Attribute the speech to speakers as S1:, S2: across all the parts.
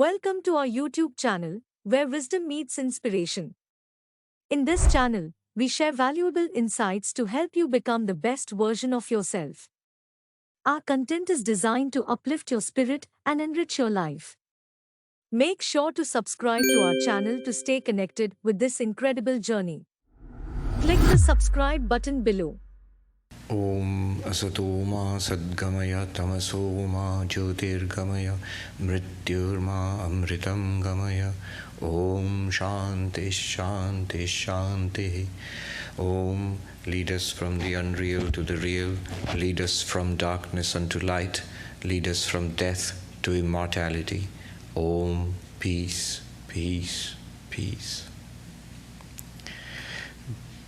S1: Welcome to our YouTube channel, where wisdom meets inspiration. In this channel, we share valuable insights to help you become the best version of yourself. Our content is designed to uplift your spirit and enrich your life. Make sure to subscribe to our channel to stay connected with this incredible journey. Click the subscribe button below.
S2: Om asatoma sadgamaya tamasoma jyotirgamaya mrityurma amritam gamaya. Om shanti shanti shanti. Om, lead us from the unreal to the real, lead us from darkness unto light, lead us from death to immortality. Om, peace, peace, peace.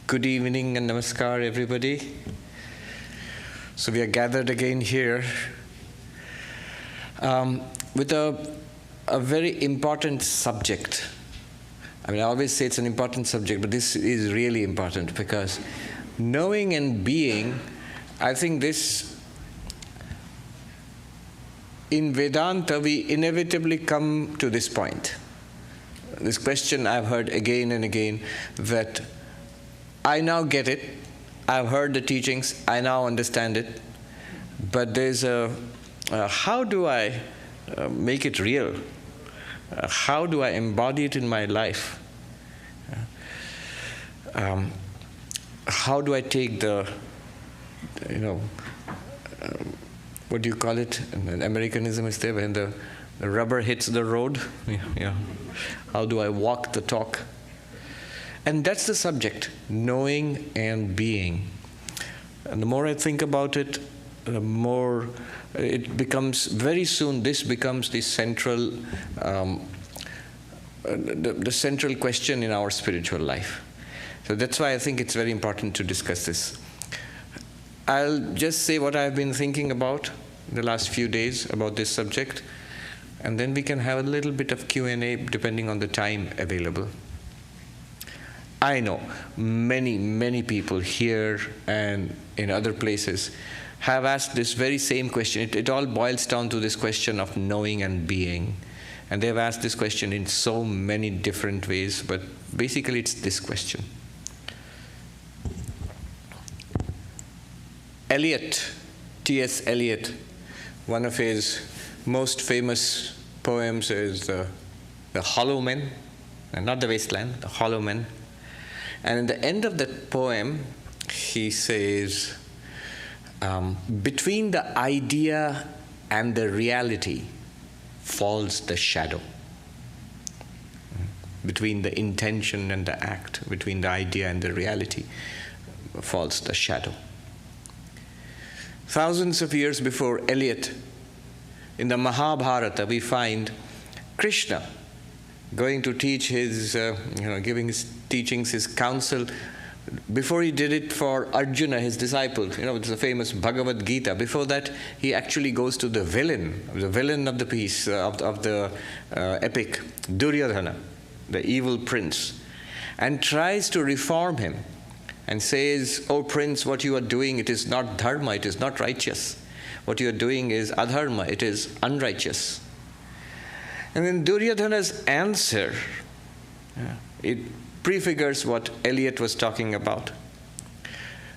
S2: Good evening and namaskar, everybody. So we are gathered again here with a very important subject. I mean, I always say it's an important subject, but this is really important because knowing and being, I think this, in Vedanta, we inevitably come to this point. This question I've heard again and again, that I now get it, I've heard the teachings, I now understand it, but there's how do I make it real? How do I embody it in my life? How do I take the, what do you call it? Americanism is there, when the rubber hits the road. Yeah. How do I walk the talk? And that's the subject, knowing and being. And the more I think about it, the more it becomes, very soon this becomes the central, the central question in our spiritual life. So that's why I think it's very important to discuss this. I'll just say what I've been thinking about the last few days about this subject, and then we can have a little bit of Q&A depending on the time available. I know many people here and in other places have asked this very same question. It all boils down to this question of knowing and being. And they've asked this question in so many different ways, but basically it's this question. Elliot TS Elliott, one of his most famous poems is The Hollow Men, and not the Wasteland, The Hollow Men. And in the end of that poem, he says, between the idea and the reality falls the shadow. Between the intention and the act, between the idea and the reality falls the shadow. Thousands of years before Elliot, in the Mahabharata, we find Krishna going to teach his, giving his teachings, his counsel. Before he did it for Arjuna, his disciple, it's the famous Bhagavad Gita. Before that, he actually goes to the villain of the piece, of the epic, Duryodhana, the evil prince, and tries to reform him and says, "Oh prince, what you are doing, it is not dharma, it is not righteous. What you are doing is adharma, it is unrighteous." And then Duryodhana's answer, it prefigures what Elliot was talking about.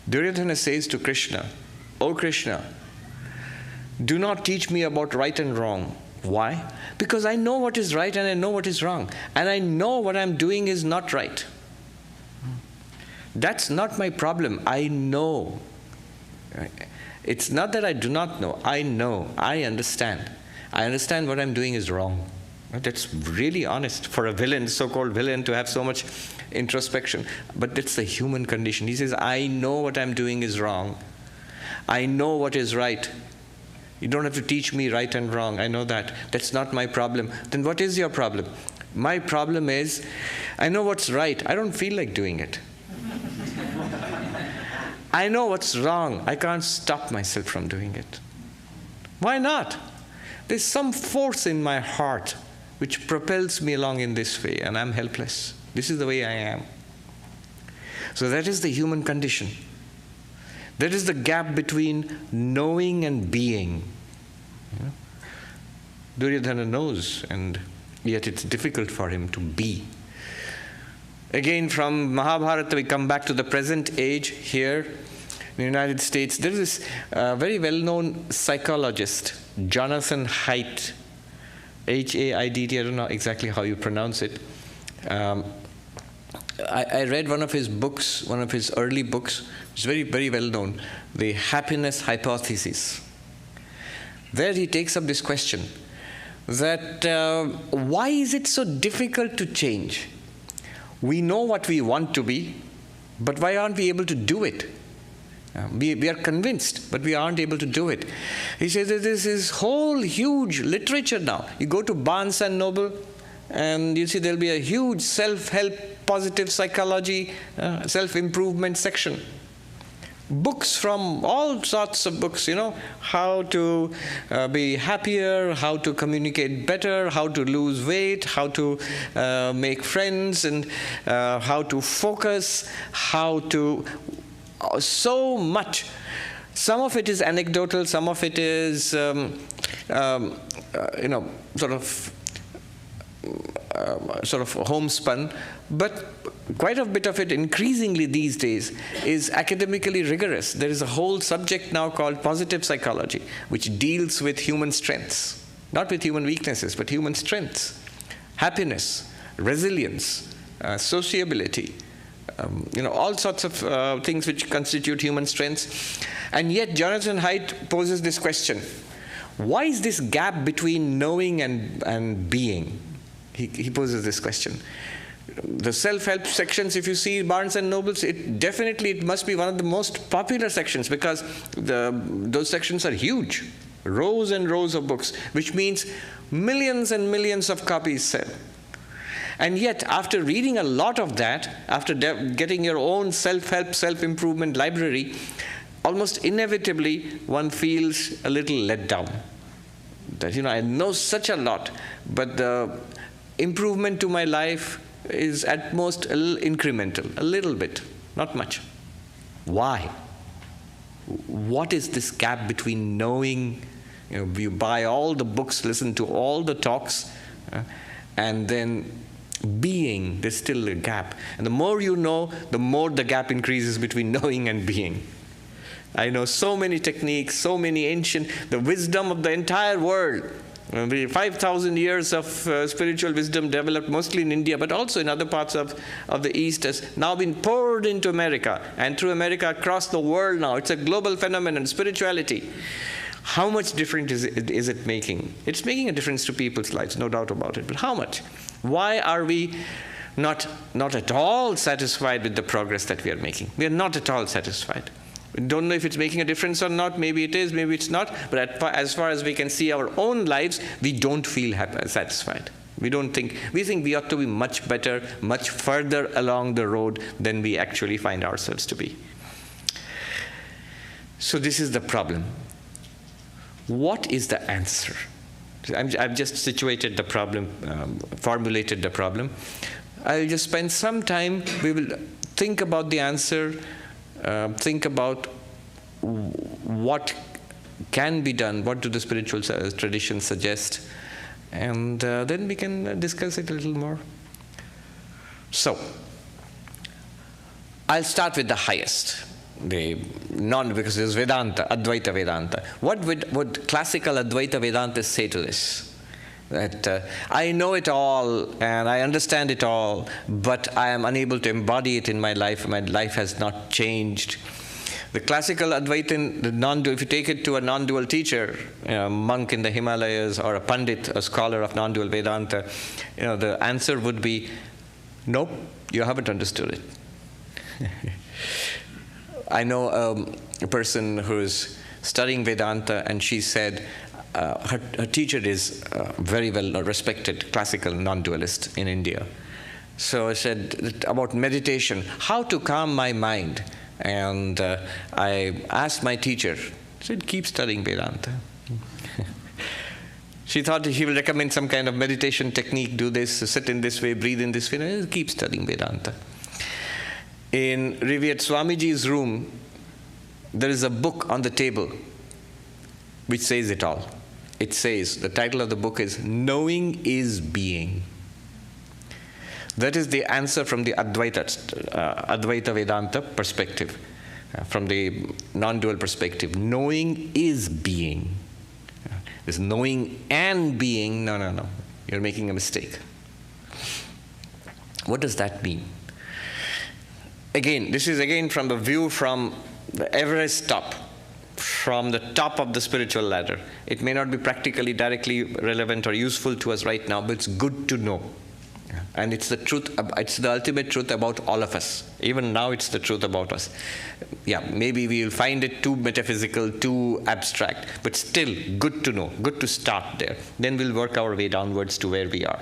S2: Duryodhana says to Krishna, "Oh Krishna, do not teach me about right and wrong." Why? Because I know what is right and I know what is wrong. And I know what I'm doing is not right. That's not my problem. I know. It's not that I do not know. I know. I understand. I understand what I'm doing is wrong. That's really honest for a villain, so-called villain, to have so much introspection. But it's the human condition. He says, I know what I'm doing is wrong. I know what is right. You don't have to teach me right and wrong. I know that. That's not my problem. Then what is your problem? My problem is, I know what's right. I don't feel like doing it. I know what's wrong. I can't stop myself from doing it. Why not? There's some force in my heart which propels me along in this way, and I'm helpless. This is the way I am. So that is the human condition. That is the gap between knowing and being. Duryodhana knows, and yet it's difficult for him to be. Again, from Mahabharata, we come back to the present age here in the United States. There is this very well-known psychologist, Jonathan Haidt, H-A-I-D-T, I don't know exactly how you pronounce it. I read one of his books, one of his early books. It's very, very well known, The Happiness Hypothesis. There he takes up this question that why is it so difficult to change? We know what we want to be, but why aren't we able to do it? We are convinced, but we aren't able to do it. He says that there's this whole huge literature now. You go to Barnes and Noble, and you see there'll be a huge self-help, positive psychology, self-improvement section. Books from all sorts of books, how to be happier, how to communicate better, how to lose weight, how to make friends, and how to focus, how to... so much. Some of it is anecdotal, some of it is, sort of homespun, but quite a bit of it, increasingly these days, is academically rigorous. There is a whole subject now called positive psychology, which deals with human strengths, not with human weaknesses, but human strengths, happiness, resilience, sociability, all sorts of things which constitute human strengths. And yet Jonathan Haidt poses this question: why is this gap between knowing and being? He poses this question. The self-help sections, if you see Barnes and Nobles, it must be one of the most popular sections, because those sections are huge, rows and rows of books, which means millions and millions of copies sell. And yet, after reading a lot of that, after getting your own self-help, self-improvement library, almost inevitably one feels a little let down. That, I know such a lot, but the improvement to my life is at most a little incremental, a little bit, not much. Why? What is this gap between knowing, you buy all the books, listen to all the talks, and then being? There's still a gap. And the more you know, the more the gap increases between knowing and being. I know so many techniques, so many ancient, the wisdom of the entire world. 5,000 years of spiritual wisdom developed mostly in India, but also in other parts of the East, has now been poured into America, and through America across the world now. It's a global phenomenon, spirituality. How much difference is it making? It's making a difference to people's lives, no doubt about it, but how much? Why are we not at all satisfied with the progress that we are making? We are not at all satisfied. We don't know if it's making a difference or not. Maybe it is, maybe it's not. But as far as we can see our own lives, we don't feel satisfied. We think we ought to be much better, much further along the road than we actually find ourselves to be. So this is the problem. What is the answer? I've just situated the problem, formulated the problem. I'll just spend some time. We will think about the answer, think about what can be done, what do the spiritual traditions suggest, and then we can discuss it a little more. So, I'll start with the highest. Because there's Vedanta, Advaita Vedanta. What would classical Advaita Vedantists say to this? That I know it all and I understand it all, but I am unable to embody it in my life. My life has not changed. The classical Advaitin, if you take it to a non-dual teacher, a monk in the Himalayas or a pandit, a scholar of non-dual Vedanta, the answer would be, nope, you haven't understood it. I know a person who's studying Vedanta, and she said her teacher is a very well respected classical non-dualist in India. So I said about meditation, how to calm my mind. And I asked my teacher, I said, keep studying Vedanta. She thought he will recommend some kind of meditation technique, do this, sit in this way, breathe in this way. I said, keep studying Vedanta. In revered Swamiji's room, there is a book on the table which says it all. it says, the title of the book is Knowing is Being. That is the answer from the Advaita Vedanta perspective, from the non-dual perspective. Knowing is being. This knowing and being, no. You're making a mistake. What does that mean? Again, this is again from the view from the Everest top, from the top of the spiritual ladder. It may not be practically directly relevant or useful to us right now, but it's good to know. And it's the truth, it's the ultimate truth about all of us. Even now it's the truth about us. Yeah, maybe we'll find it too metaphysical, too abstract, but still good to know, good to start there. Then we'll work our way downwards to where we are.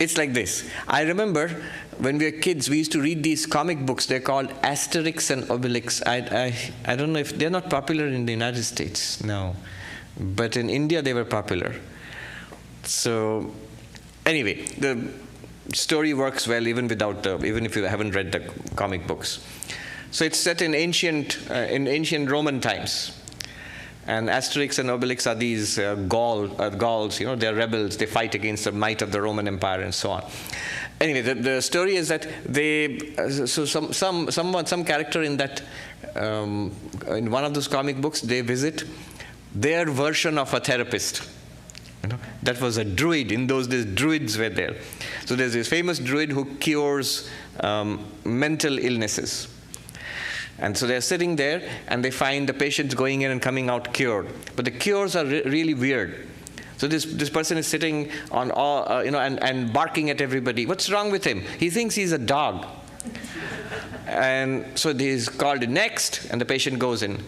S2: It's like this. I remember when we were kids, we used to read these comic books. They're called Asterix and Obelix. I don't know if they're not popular in the United States, no. But in India, they were popular. So anyway, the story works well even if you haven't read the comic books. So it's set in ancient Roman times. And Asterix and Obelix are these Gauls, they're rebels, they fight against the might of the Roman Empire and so on. Anyway, the story is that some character in that, in one of those comic books, they visit their version of a therapist. That was a druid. In those days, druids were there. So there's this famous druid who cures mental illnesses. And so they're sitting there, and they find the patients going in and coming out cured. But the cures are really weird. So this person is sitting on and barking at everybody. What's wrong with him? He thinks he's a dog. And so he's called next, and the patient goes in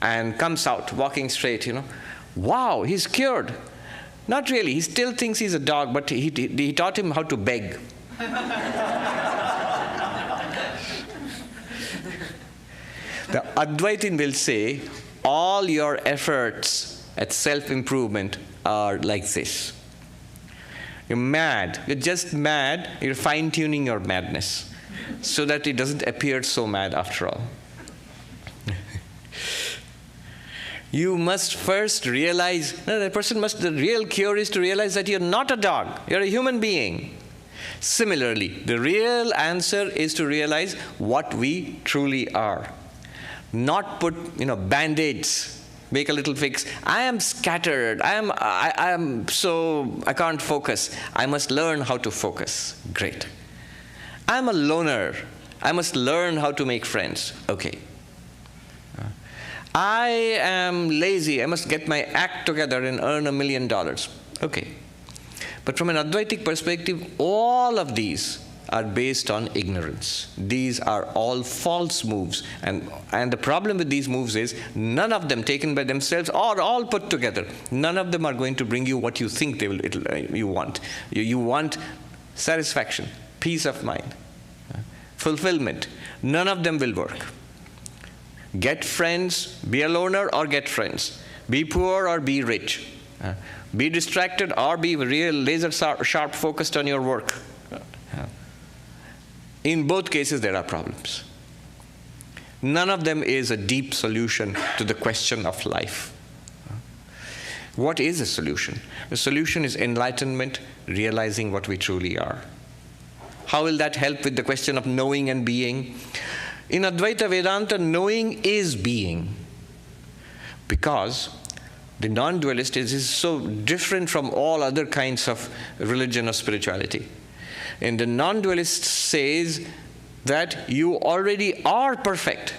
S2: and comes out walking straight. Wow, he's cured. Not really. He still thinks he's a dog, but he taught him how to beg. The Advaitin will say, all your efforts at self-improvement are like this. You're mad. You're just mad. You're fine-tuning your madness so that it doesn't appear so mad after all. You must first realize, the real cure is to realize that you're not a dog. You're a human being. Similarly, the real answer is to realize what we truly are. Not put, band-aids, make a little fix. I am scattered. I can't focus. I must learn how to focus. Great. I'm a loner. I must learn how to make friends. Okay. I am lazy. I must get my act together and earn $1 million. Okay. But from an Advaitic perspective, all of these are based on ignorance. These are all false moves. And the problem with these moves is none of them taken by themselves or all put together, none of them are going to bring you what you think you want. You want satisfaction, peace of mind, fulfillment. None of them will work. Get friends, be a loner or get friends. Be poor or be rich. Be distracted or be real laser sharp focused on your work. In both cases, there are problems. None of them is a deep solution to the question of life. What is a solution? The solution is enlightenment, realizing what we truly are. How will that help with the question of knowing and being? In Advaita Vedanta, knowing is being. Because the non-dualist is so different from all other kinds of religion or spirituality. And the non-dualist says that you already are perfect.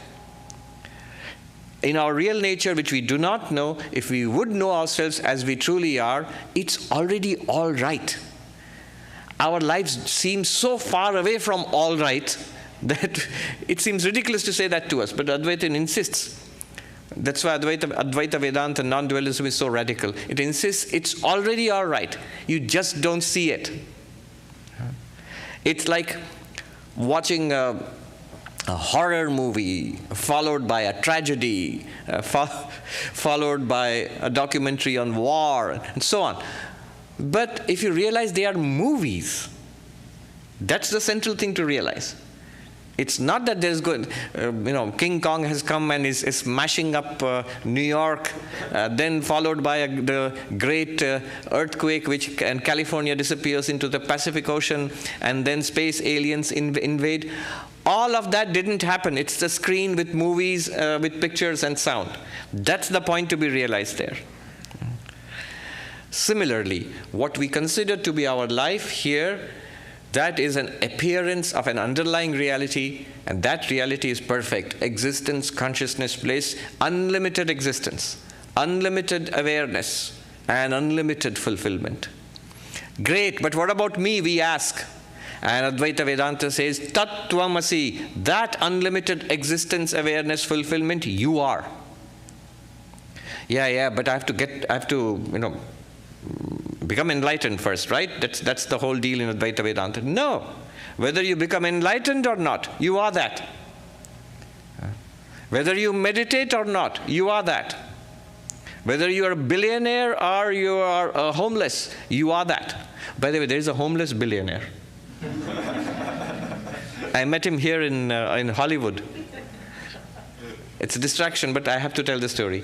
S2: In our real nature, which we do not know, if we would know ourselves as we truly are, it's already all right. Our lives seem so far away from all right that it seems ridiculous to say that to us, but Advaita insists. That's why Advaita Vedanta non-dualism is so radical. It insists it's already all right. You just don't see it. It's like watching a horror movie followed by a tragedy, followed by a documentary on war, and so on. But if you realize they are movies, that's the central thing to realize. It's not that there's good, King Kong has come and is smashing up New York, then followed by the great earthquake and California disappears into the Pacific Ocean, and then space aliens invade. All of that didn't happen. It's the screen with movies, with pictures and sound. That's the point to be realized there. Similarly, what we consider to be our life here, that is an appearance of an underlying reality, and that reality is perfect. Existence, consciousness, bliss, unlimited existence, unlimited awareness, and unlimited fulfillment. Great, but what about me, we ask. And Advaita Vedanta says, Tattvamasi, that unlimited existence, awareness, fulfillment, you are. Yeah, but I have to become enlightened first, right? That's the whole deal in Advaita Vedanta. No. Whether you become enlightened or not, you are that. Whether you meditate or not, you are that. Whether you are a billionaire or you are homeless, you are that. By the way, there is a homeless billionaire. I met him here in Hollywood. It's a distraction, but I have to tell the story.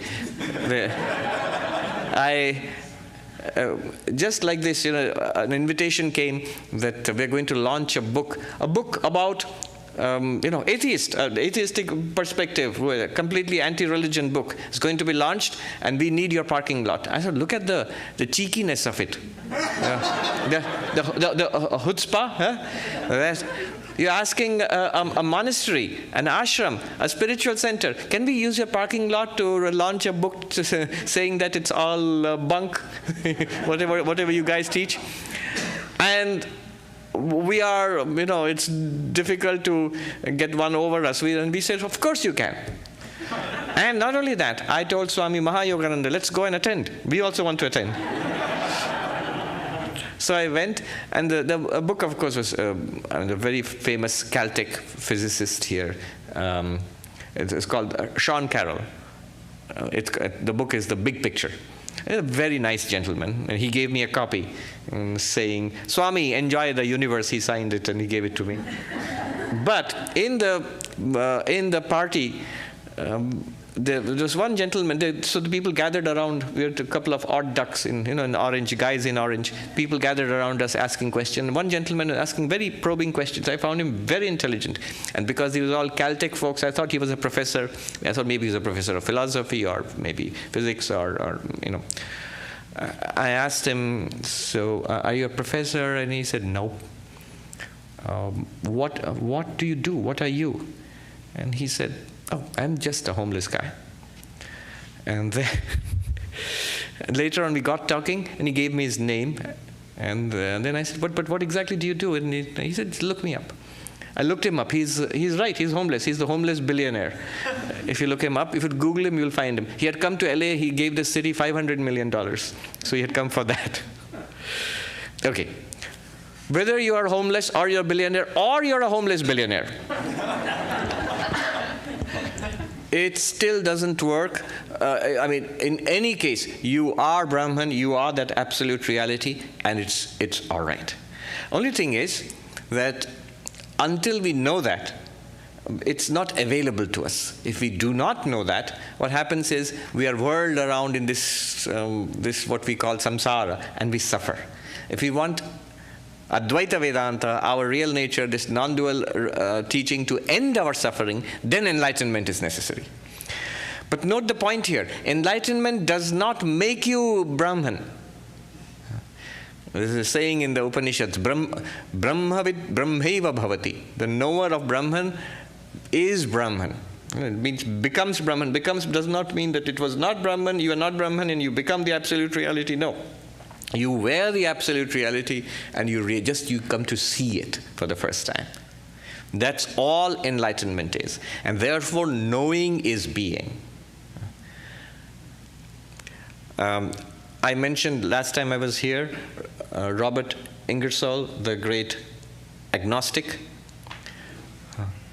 S2: Just like this, an invitation came that we're going to launch a book about, atheistic perspective, a completely anti-religion book. It's going to be launched, and we need your parking lot. I said, look at the cheekiness of it. The chutzpah, huh? You're asking a monastery, an ashram, a spiritual center, can we use your parking lot to launch a book saying that it's all bunk, whatever you guys teach? And we are, it's difficult to get one over us. And we said, of course you can. And not only that, I told Swami Mahayogananda, let's go and attend. We also want to attend. So I went, and the book, of course, was a very famous Celtic physicist here. It's called Sean Carroll. The book is The Big Picture. A very nice gentleman, and he gave me a copy, saying, "Swami, enjoy the universe." He signed it, and he gave it to me. But in the party, there was one gentleman. So the people gathered around. We had a couple of odd ducks in orange, guys in orange. People gathered around us asking questions. One gentleman was asking very probing questions. I found him very intelligent, and because he was all Celtic folks, I thought he was a professor. I thought maybe he was a professor of philosophy or maybe physics or. I asked him, "So, are you a professor?" And he said, "No." What do you do? What are you? And he said, "Oh, I'm just a homeless guy." And then later on we got talking, and he gave me his name. And then I said, but what exactly do you do? And he said, "Look me up." I looked him up. He's right. He's homeless. He's the homeless billionaire. If you look him up, if you Google him, you'll find him. He had come to LA. He gave the city $500 million. So he had come for that. Okay. Whether you are homeless or you're a billionaire or you're a homeless billionaire, it still doesn't work. In any case, you are Brahman, you are that absolute reality, and it's all right. Only thing is that until we know that, it's not available to us. If we do not know that, what happens is we are whirled around in this what we call samsara, and we suffer. If we want Advaita Vedanta, our real nature, this non-dual teaching to end our suffering, then enlightenment is necessary. But note the point here. Enlightenment does not make you Brahman. There is a saying in the Upanishads, Brahmavid Brahmaiva Bhavati. The knower of Brahman is Brahman. It means becomes Brahman. Becomes does not mean that it was not Brahman, you are not Brahman, and you become the absolute reality. No. You wear the absolute reality, and you come to see it for the first time. That's all enlightenment is. And therefore, knowing is being. I mentioned last time I was here, Robert Ingersoll, the great agnostic.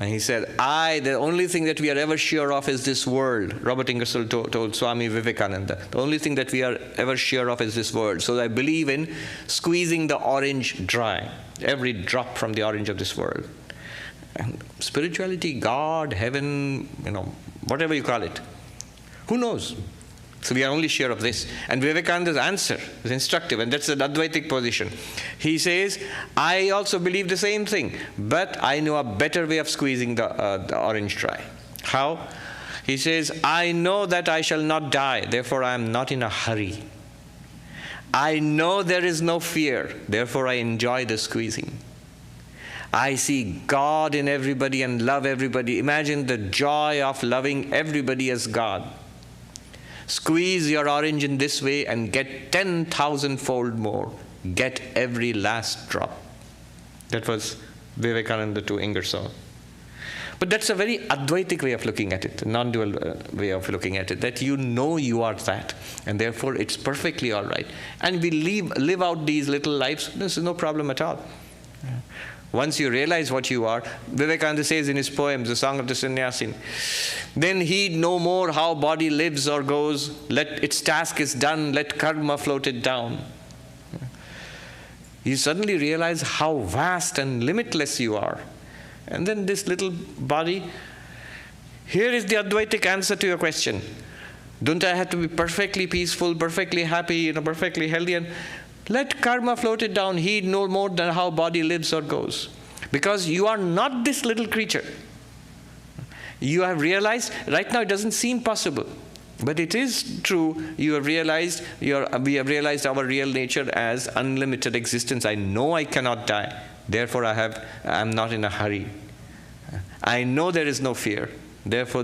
S2: And he said, the only thing that we are ever sure of is this world. Robert Ingersoll told Swami Vivekananda, the only thing that we are ever sure of is this world. So I believe in squeezing the orange dry, every drop from the orange of this world. And spirituality, God, heaven, whatever you call it, who knows? So we are only sure of this. And Vivekananda's answer is instructive, and that's the Advaitic position. He says, I also believe the same thing, but I know a better way of squeezing the orange dry. How? He says, I know that I shall not die, therefore I am not in a hurry. I know there is no fear, therefore I enjoy the squeezing. I see God in everybody and love everybody. Imagine the joy of loving everybody as God. Squeeze your orange in this way and get 10,000-fold more. Get every last drop. That was Vivekananda to Ingersoll. But that's a very Advaitic way of looking at it, a non-dual way of looking at it, that you know you are that, and therefore it's perfectly all right. And we live out these little lives, there's no problem at all. Once you realize what you are, Vivekananda says in his poems, The Song of the Sannyasin, then heed no more how body lives or goes, let its task is done, let karma float it down. You suddenly realize how vast and limitless you are. And then this little body, here is the Advaitic answer to your question. Don't I have to be perfectly peaceful, perfectly happy, perfectly healthy? And let karma float it down, heed no more than how body lives or goes. Because you are not this little creature. You have realized, right now it doesn't seem possible, but it is true. You have realized, we have realized our real nature as unlimited existence. I know I cannot die, therefore I'm not in a hurry. I know there is no fear, therefore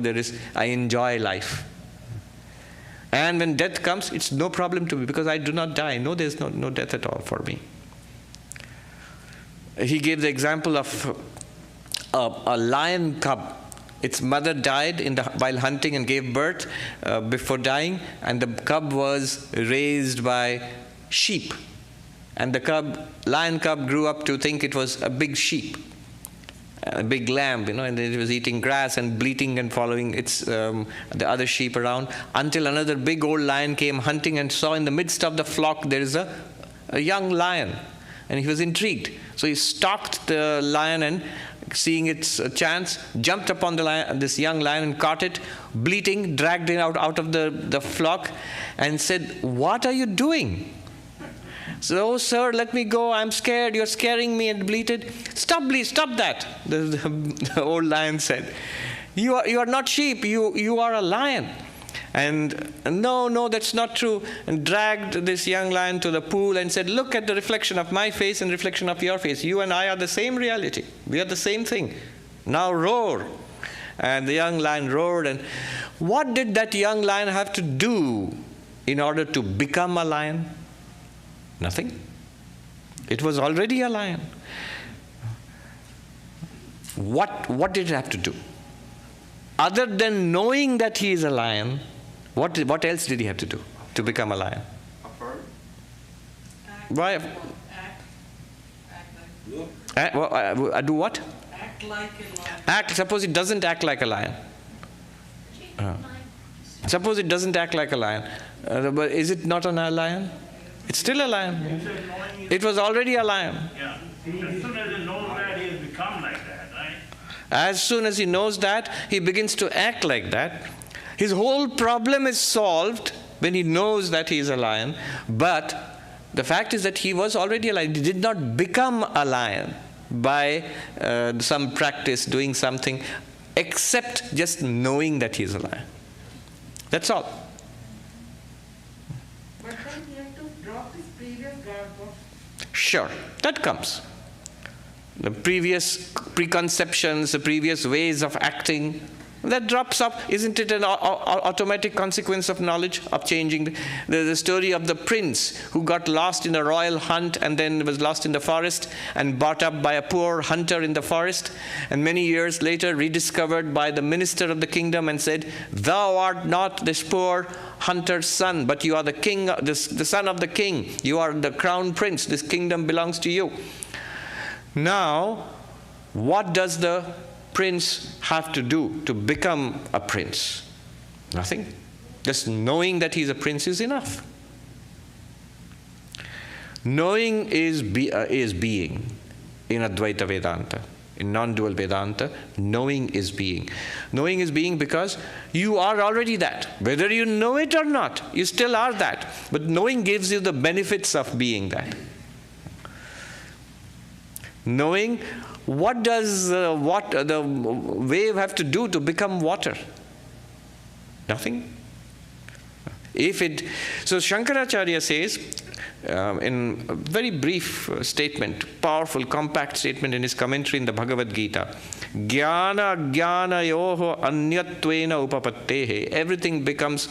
S2: I enjoy life. And when death comes, it's no problem to me because I do not die. I know there's no death at all for me. He gave the example of a lion cub. Its mother died while hunting and gave birth before dying, and the cub was raised by sheep. And the lion cub grew up to think it was a big sheep, a big lamb, and it was eating grass and bleating and following the other sheep around, until another big old lion came hunting and saw in the midst of the flock there is a young lion, and he was intrigued. So he stalked the lion and, seeing its chance, jumped upon this young lion and caught it, bleating, dragged it out of the flock and said, "What are you doing?" So, "Oh, sir, let me go. I'm scared. You're scaring me," and bleated. "Stop, please, stop that," the old lion said. You are not sheep. You are a lion." And no, that's not true. And dragged this young lion to the pool and said, "Look at the reflection of my face and reflection of your face. You and I are the same reality. We are the same thing. Now roar." And the young lion roared. And what did that young lion have to do in order to become a lion? Nothing. It was already a lion. What did it have to do? Other than knowing that he is a lion, what else did he have to do to become a lion?
S3: Affirm.
S2: Why? Do what?
S3: Act like a lion.
S2: Suppose it doesn't act like a lion. Suppose it doesn't act like a lion. But is it not a lion? It's still a lion. It was already a lion.
S4: Yeah. As soon as he knows that, he has become like that, right?
S2: As soon as he knows that, he begins to act like that. His whole problem is solved when he knows that he is a lion. But the fact is that he was already a lion. He did not become a lion by some practice, doing something, except just knowing that he is a lion. That's all.
S3: But then he had to drop his previous guard.
S2: Sure, that comes. The previous preconceptions, the previous ways of acting, that drops up. Isn't it an automatic consequence of knowledge, of changing? The story of the prince who got lost in a royal hunt and then was lost in the forest and brought up by a poor hunter in the forest, and many years later rediscovered by the minister of the kingdom and said, "Thou art not this poor hunter's son, but you are the king, the son of the king. You are the crown prince. This kingdom belongs to you." Now, what does the prince have to do to become a prince? Nothing. Just knowing that he's a prince is enough. Knowing is being in Advaita Vedanta. In non-dual Vedanta, knowing is being. Knowing is being because you are already that. Whether you know it or not, you still are that. But knowing gives you the benefits of being that. Knowing, what does the wave have to do to become water? Nothing. So Shankaracharya says, in a very brief statement, powerful, compact statement in his commentary in the Bhagavad Gita, Jnana Jnanayoho Anyatvena Upapattehe. Everything becomes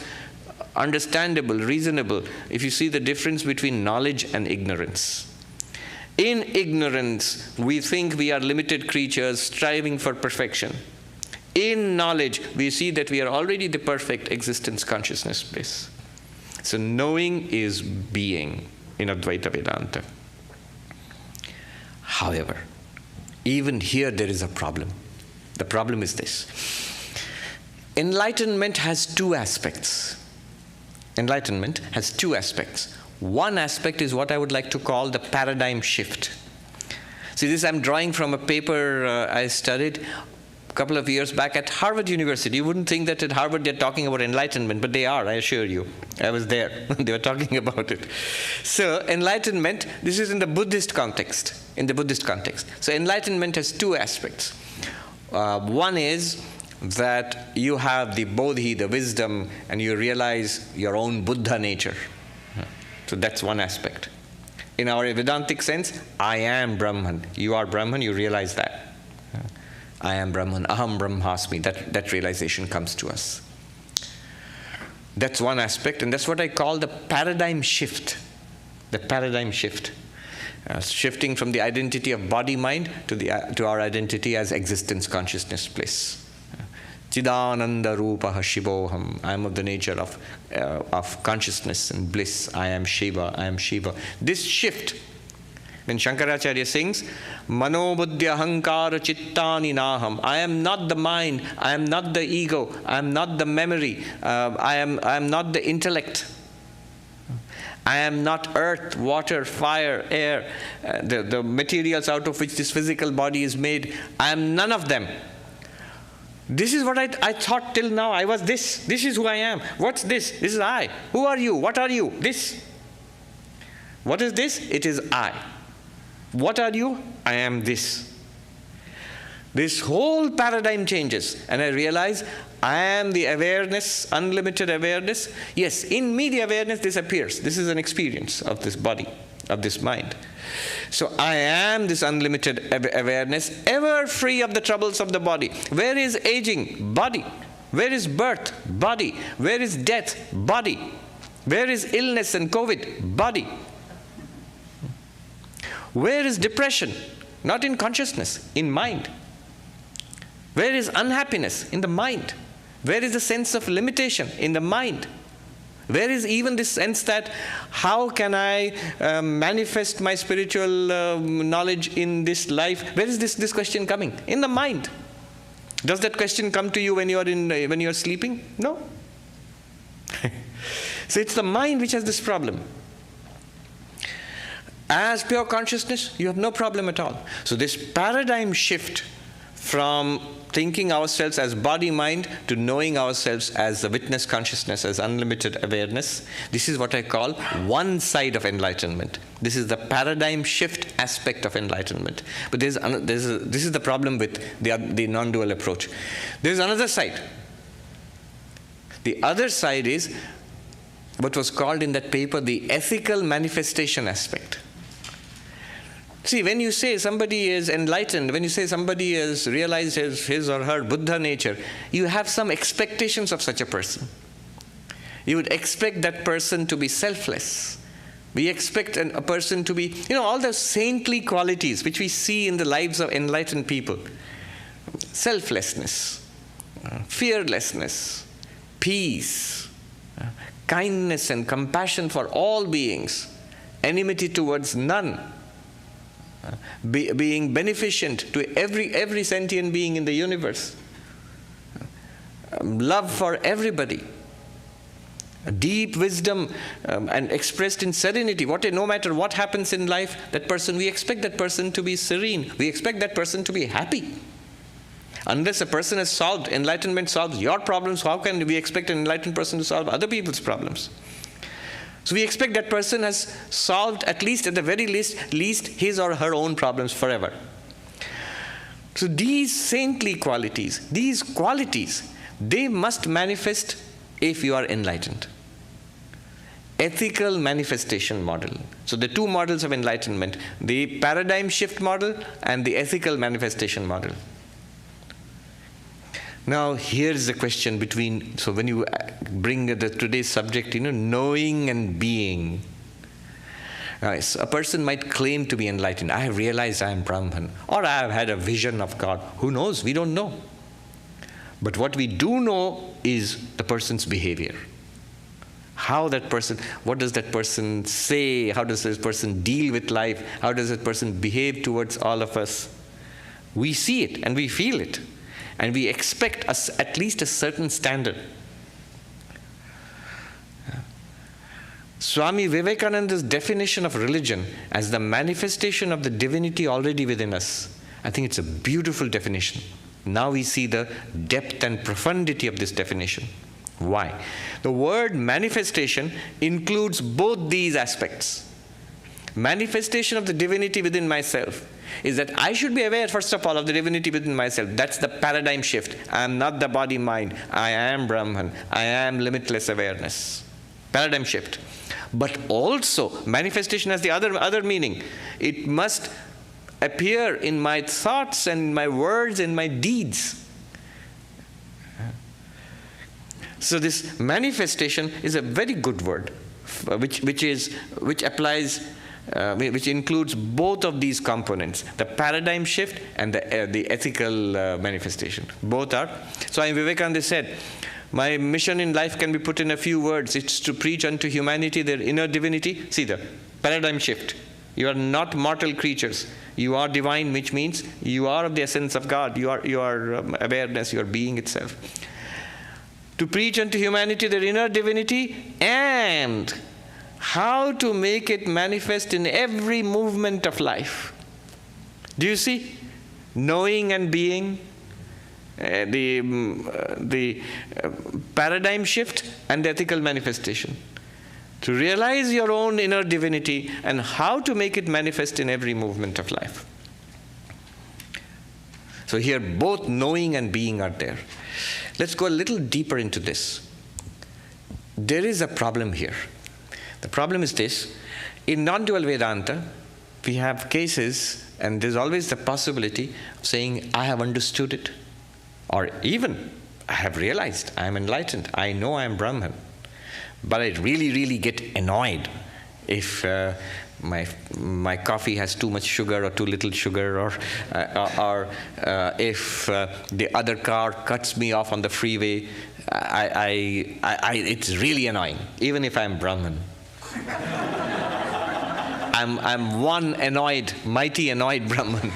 S2: understandable, reasonable, if you see the difference between knowledge and ignorance. In ignorance, we think we are limited creatures striving for perfection. In knowledge, we see that we are already the perfect existence consciousness bliss. So knowing is being in Advaita Vedanta. However, even here there is a problem. The problem is this. Enlightenment has two aspects. Enlightenment has two aspects. One aspect is what I would like to call the paradigm shift. See, this I'm drawing from a paper I studied a couple of years back at Harvard University. You wouldn't think that at Harvard they're talking about enlightenment, but they are, I assure you. I was there. They were talking about it. So enlightenment, this is in the Buddhist context. So enlightenment has two aspects. One is that you have the bodhi, the wisdom, and you realize your own Buddha nature. So that's one aspect. In our Vedantic sense, I am Brahman. You are Brahman, you realize that. I am Brahman, Aham Brahmasmi. That realization comes to us. That's one aspect, and that's what I call the paradigm shift. The paradigm shift. Shifting from the identity of body-mind to our identity as existence, consciousness, bliss. Chidananda Rupaha Shivoham. I am of the nature of consciousness and bliss. I am Shiva. I am Shiva. This shift, when Shankaracharya sings, Mano Buddhya Hankara Chittani Naham. I am not the mind. I am not the ego. I am not the memory. I am not the intellect. I am not earth, water, fire, air, the materials out of which this physical body is made. I am none of them. This is what I thought till now. I was this. This is who I am. What's this? This is I. Who are you? What are you? This. What is this? It is I. What are you? I am this. This whole paradigm changes, and I realize I am the awareness, unlimited awareness. Yes, in me the awareness disappears. This is an experience of this body, of this mind. So I am this unlimited awareness, ever free of the troubles of the body. Where is aging? Body. Where is birth? Body. Where is death? Body. Where is illness and COVID? Body. Where is depression? Not in consciousness, in mind. Where is unhappiness? In the mind. Where is the sense of limitation? In the mind. Where is even this sense that how can I manifest my spiritual knowledge in this life? Where is this question coming? In the mind. Does that question come to you when you are sleeping? No. So it's the mind which has this problem. As pure consciousness, you have no problem at all. So this paradigm shift from thinking ourselves as body-mind to knowing ourselves as a witness consciousness, as unlimited awareness, this is what I call one side of enlightenment. This is the paradigm shift aspect of enlightenment. But this is the problem with the non-dual approach. There's another side. The other side is what was called in that paper the ethical manifestation aspect. See, when you say somebody is enlightened, when you say somebody has realized his or her Buddha nature, you have some expectations of such a person. You would expect that person to be selfless. We expect a person to be, all those saintly qualities which we see in the lives of enlightened people. Selflessness, fearlessness, peace, kindness and compassion for all beings, enmity towards none. Being beneficent to every sentient being in the universe. Love for everybody. A deep wisdom and expressed in serenity. No matter what happens in life, we expect that person to be serene. We expect that person to be happy. Unless a person has solved, enlightenment solves your problems, how can we expect an enlightened person to solve other people's problems? So we expect that person has solved, at the very least, his or her own problems forever. So these saintly qualities, they must manifest if you are enlightened. Ethical manifestation model. So the two models of enlightenment, the paradigm shift model and the ethical manifestation model. Now here's the question so when you bring today's subject, knowing and being. A person might claim to be enlightened. I have realized I am Brahman, or I have had a vision of God. Who knows? We don't know. But what we do know is the person's behavior. What does that person say? How does this person deal with life? How does that person behave towards all of us? We see it and we feel it. And we expect at least a certain standard. Swami Vivekananda's definition of religion as the manifestation of the divinity already within us, I think it's a beautiful definition. Now we see the depth and profundity of this definition. Why? The word manifestation includes both these aspects. Manifestation of the divinity within myself is that I should be aware, first of all, of the divinity within myself. That's the paradigm shift. I am not the body-mind. I am Brahman. I am limitless awareness. Paradigm shift. But also, manifestation has the other meaning. It must appear in my thoughts and in my words and my deeds. So this manifestation is a very good word, which includes both of these components, the paradigm shift and the ethical manifestation. Both are. Swami Vivekananda said, my mission in life can be put in a few words. It's to preach unto humanity their inner divinity. See the paradigm shift. You are not mortal creatures. You are divine, which means you are of the essence of God. You are awareness, you are being itself. To preach unto humanity their inner divinity and how to make it manifest in every movement of life. Do you see? Knowing and being, the paradigm shift and the ethical manifestation. To realize your own inner divinity and how to make it manifest in every movement of life. So here both knowing and being are there. Let's go a little deeper into this. There is a problem here. The problem is this. In non-dual Vedanta, we have cases, and there's always the possibility of saying, I have understood it. Or even, I have realized, I am enlightened. I know I am Brahman. But I really, really get annoyed if my coffee has too much sugar or too little sugar, or if the other car cuts me off on the freeway. It's really annoying, even if I'm Brahman. I'm one mighty annoyed Brahman.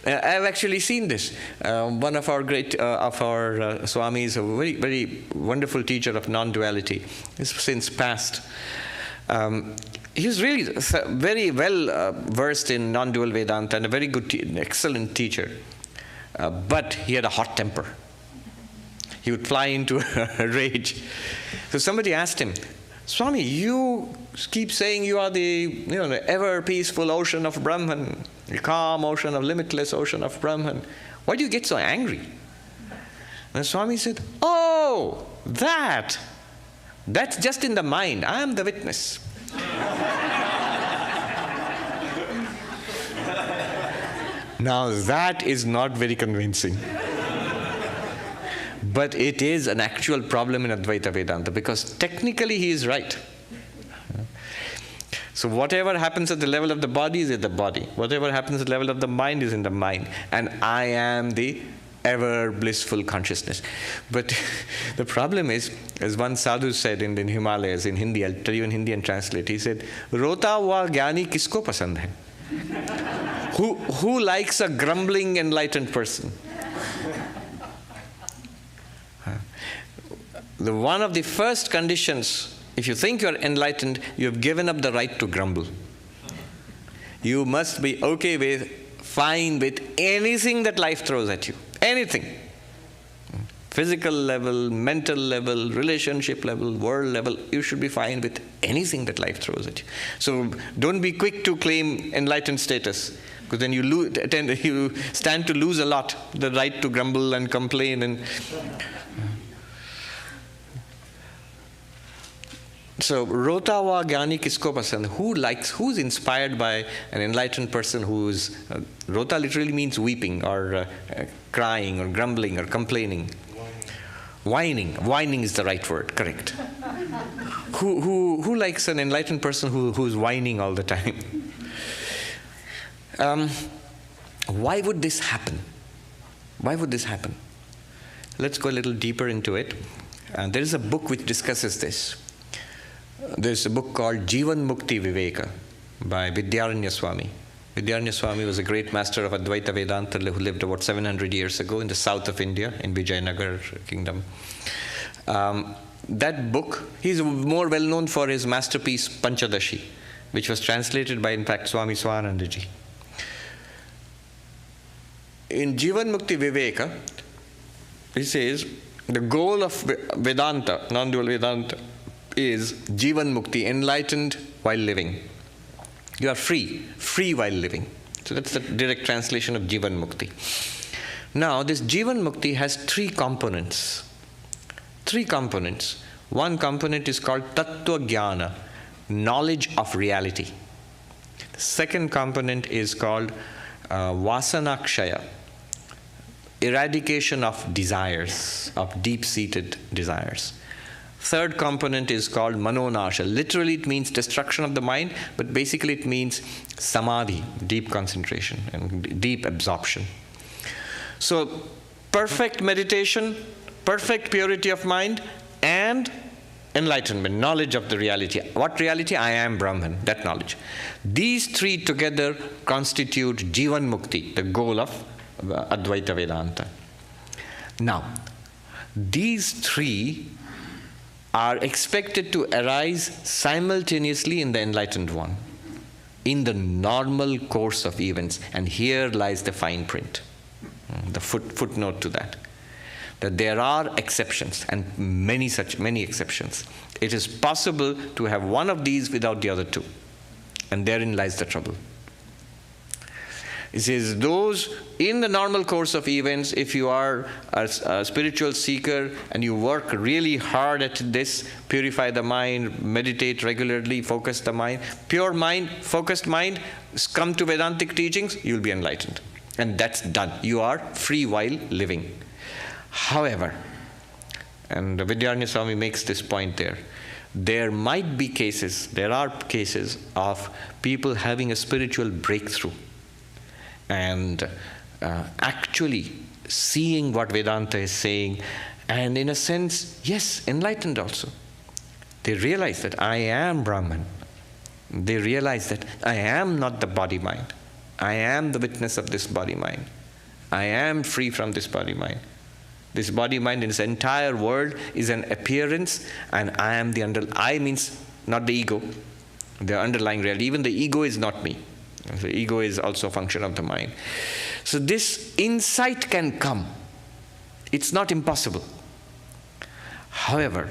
S2: I've actually seen this. One of our Swamis, a very, very wonderful teacher of non-duality, has since passed. He was really very well versed in non-dual Vedanta and a very good, excellent teacher. But he had a hot temper. He would fly into a rage. So somebody asked him, Swami, you keep saying you are the ever peaceful ocean of Brahman, the calm ocean of limitless ocean of Brahman. Why do you get so angry? And Swami said, oh, that's just in the mind. I am the witness. Now that is not very convincing. But it is an actual problem in Advaita Vedanta, because technically he is right. So whatever happens at the level of the body is in the body. Whatever happens at the level of the mind is in the mind. And I am the ever blissful consciousness. But the problem is, as one sadhu said in the Himalayas, in Hindi, I'll tell you in Hindi and translate, he said, Rota hua jnani kisko pasand hai? Who likes a grumbling enlightened person? One of the first conditions, if you think you are enlightened, you have given up the right to grumble. You must be okay with, fine with anything that life throws at you. Anything. Physical level, mental level, relationship level, world level, you should be fine with anything that life throws at you. So don't be quick to claim enlightened status, because then you stand to lose a lot, the right to grumble and complain. And so, Rotawa Gyani Kisko Pasand, who's inspired by an enlightened person who's, Rota literally means weeping or crying or grumbling or complaining. Whining is the right word, correct. Who likes an enlightened person who's whining all the time? Why would this happen? Why would this happen? Let's go a little deeper into it. There is a book which discusses this. There's a book called Jivan Mukti Viveka by Vidyaranya Swami. Vidyaranya Swami was a great master of Advaita Vedanta who lived about 700 years ago in the south of India, in Vijayanagar kingdom. That book, he's more well known for his masterpiece Panchadashi, which was translated by, in fact, Swami Sarvapriyanandaji. In Jivan Mukti Viveka, he says, the goal of Vedanta, non-dual Vedanta, is Jivan Mukti, enlightened while living. You are free while living. So that's the direct translation of Jivan Mukti. Now, this Jivan Mukti has three components. One component is called Tattva Jnana, knowledge of reality. The second component is called Vasanakshaya, eradication of desires, of deep-seated desires. Third component is called Manonasha. Literally it means destruction of the mind, but basically it means samadhi, deep concentration and deep absorption. So perfect meditation, perfect purity of mind, and enlightenment, knowledge of the reality. What reality? I am Brahman, that knowledge. These three together constitute Jivan Mukti, the goal of Advaita Vedanta. Now, these three are expected to arise simultaneously in the enlightened one, in the normal course of events. And here lies the fine print, the footnote to that there are exceptions, and many exceptions. It is possible to have one of these without the other two, and therein lies the trouble. It says, those in the normal course of events, if you are a spiritual seeker and you work really hard at this, purify the mind, meditate regularly, focus the mind, pure mind, focused mind, come to Vedantic teachings, you'll be enlightened. And that's done. You are free while living. However, and Vidyaranya Swami makes this point there are cases of people having a spiritual breakthrough and actually seeing what Vedanta is saying, and in a sense, yes, enlightened also. They realize that I am Brahman. They realize that I am not the body-mind. I am the witness of this body-mind. I am free from this body-mind. This body-mind in its entire world is an appearance, and I am I means not the ego, the underlying reality. Even the ego is not me. The ego is also a function of the mind. So this insight can come. It's not impossible. However,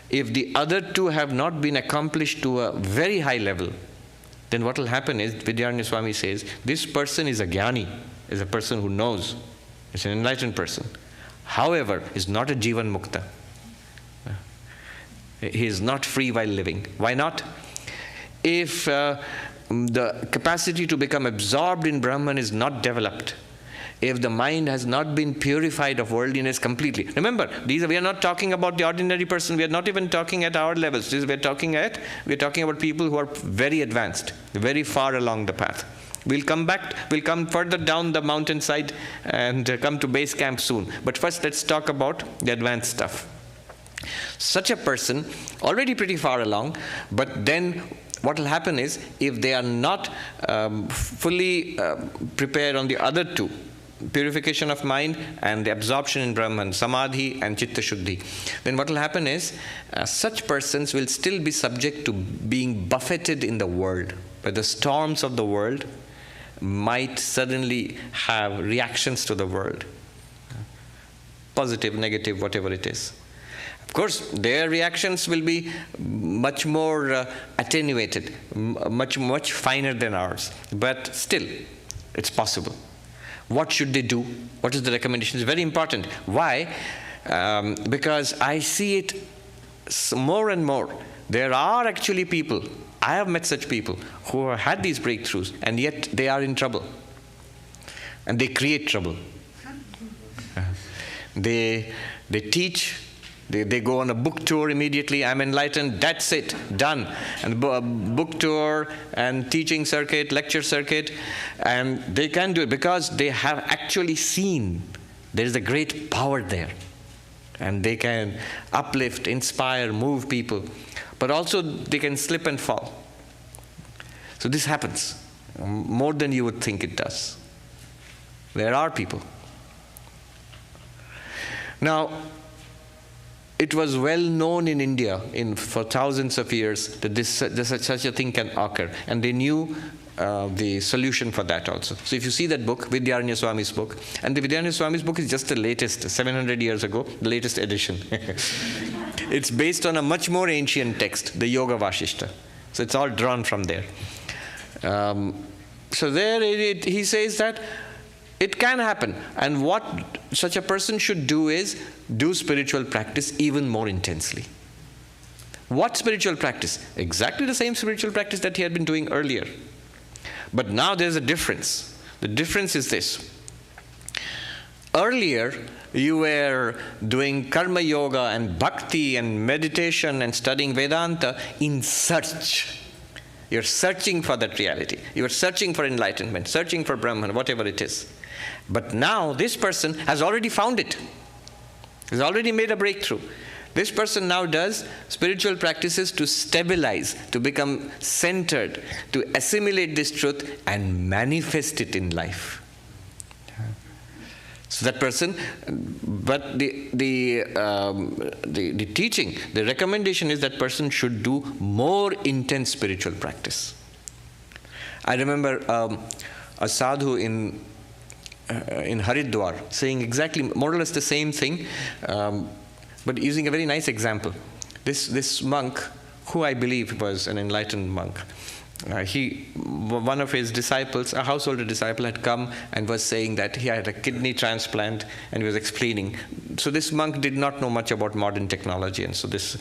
S2: if the other two have not been accomplished to a very high level, then what will happen is, Vidyaranya Swami says, this person is a jnani, is a person who knows, is an enlightened person. However, is not a Jivan Mukta. He is not free while living. Why not? If the capacity to become absorbed in Brahman is not developed, if the mind has not been purified of worldliness completely. Remember, we are not talking about the ordinary person. We are not even talking at our levels. We are talking about people who are very advanced, very far along the path. We'll come further down the mountainside and come to base camp soon. But first, let's talk about the advanced stuff. Such a person, already pretty far along, but then what will happen is, if they are not fully prepared on the other two, purification of mind and the absorption in Brahman, samadhi and chitta shuddhi, then what will happen is such persons will still be subject to being buffeted in the world, but the storms of the world might suddenly have reactions to the world, positive, negative, whatever it is. Of course, their reactions will be much more attenuated, much finer than ours, but still, it's possible. What should they do? What is the recommendation? It's very important. Why? Because I see it more and more. There are actually people, I have met such people, who have had these breakthroughs, and yet they are in trouble. And they create trouble. They teach. They go on a book tour immediately. I'm enlightened, that's it, done. And book tour and teaching circuit, lecture circuit, and they can do it because they have actually seen there is a great power there. And they can uplift, inspire, move people. But also they can slip and fall. So this happens more than you would think it does. There are people. Now, it was well known in India for thousands of years that such a thing can occur. And they knew the solution for that also. So if you see that book, Vidyaranya Swami's book, and the Vidyaranya Swami's book is just the latest, 700 years ago, the latest edition. It's based on a much more ancient text, the Yoga Vashishta. So it's all drawn from there. So there he says that it can happen. And what such a person should do is do spiritual practice even more intensely. What spiritual practice? Exactly the same spiritual practice that he had been doing earlier. But now there's a difference. The difference is this. Earlier, you were doing karma yoga and bhakti and meditation and studying Vedanta in search. You're searching for that reality. You're searching for enlightenment, searching for Brahman, whatever it is. But now this person has already found it. He's already made a breakthrough. This person now does spiritual practices to stabilize, to become centered, to assimilate this truth and manifest it in life. So that person, but the teaching, the recommendation is that person should do more intense spiritual practice. I remember a sadhu in Haridwar saying exactly more or less the same thing, but using a very nice example. This monk, who I believe was an enlightened monk, one of his disciples, a householder disciple, had come and was saying that he had a kidney transplant, and he was explaining. So this monk did not know much about modern technology, and so this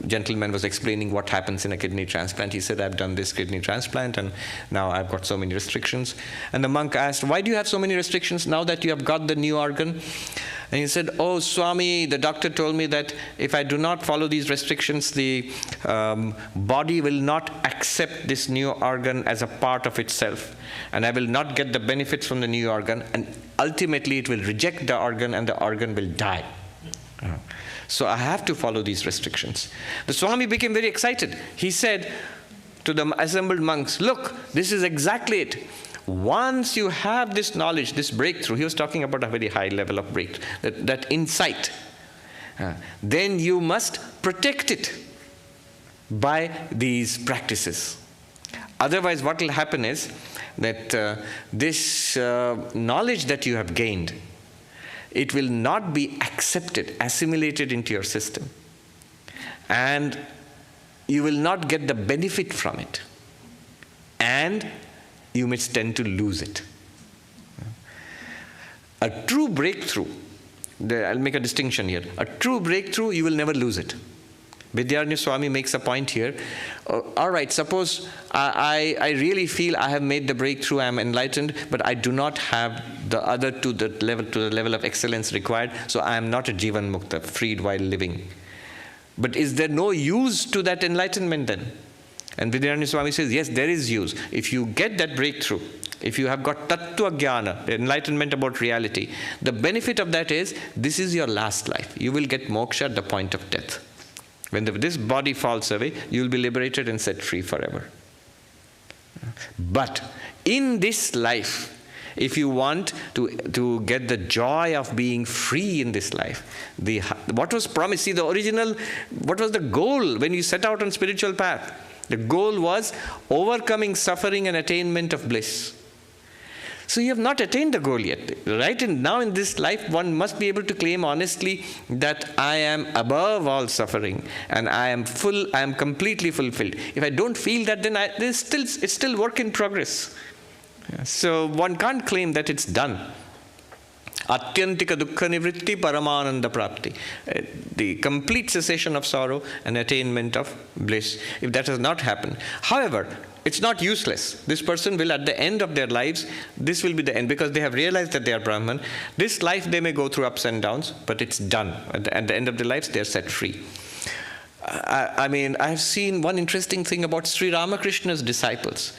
S2: gentleman was explaining what happens in a kidney transplant. He said, I've done this kidney transplant and now I've got so many restrictions. And the monk asked, why do you have so many restrictions now that you have got the new organ? And he said, oh, Swami, the doctor told me that if I do not follow these restrictions, the body will not accept this new organ as a part of itself. And I will not get the benefits from the new organ. And ultimately, it will reject the organ and the organ will die. So I have to follow these restrictions. The Swami became very excited. He said to the assembled monks, look, this is exactly it. Once you have this knowledge, this breakthrough, he was talking about a very high level of breakthrough, that insight, then you must protect it by these practices. Otherwise, what will happen is that this knowledge that you have gained, it will not be accepted, assimilated into your system. And you will not get the benefit from it. And you may tend to lose it. A true breakthrough, I'll make a distinction here. A true breakthrough, you will never lose it. Vidyaranya Swami makes a point here. All right, suppose I really feel I have made the breakthrough, I am enlightened, but I do not have the other to the level of excellence required, so I am not a Jivan Mukta, freed while living. But is there no use to that enlightenment then? And Vidyaranya Swami says, yes, there is use. If you get that breakthrough, if you have got tattva jnana, enlightenment about reality, the benefit of that is, this is your last life. You will get moksha at the point of death. When this body falls away, you will be liberated and set free forever. But in this life, If you want to get the joy of being free in this life, what was promised? See, the original, what was the goal when you set out on spiritual path? The goal was overcoming suffering and attainment of bliss. So you have not attained the goal yet, right? And now in this life, one must be able to claim honestly that I am above all suffering and I am completely fulfilled. If I don't feel that, then it's still work in progress. So one can't claim that it's done. Atyantika dukkha nivritti paramananda prapti. The complete cessation of sorrow and attainment of bliss. If that has not happened. However, it's not useless. This person will, at the end of their lives, this will be the end, because they have realized that they are Brahman. This life they may go through ups and downs, but it's done. At the end of their lives, they are set free. I mean, I have seen one interesting thing about Sri Ramakrishna's disciples.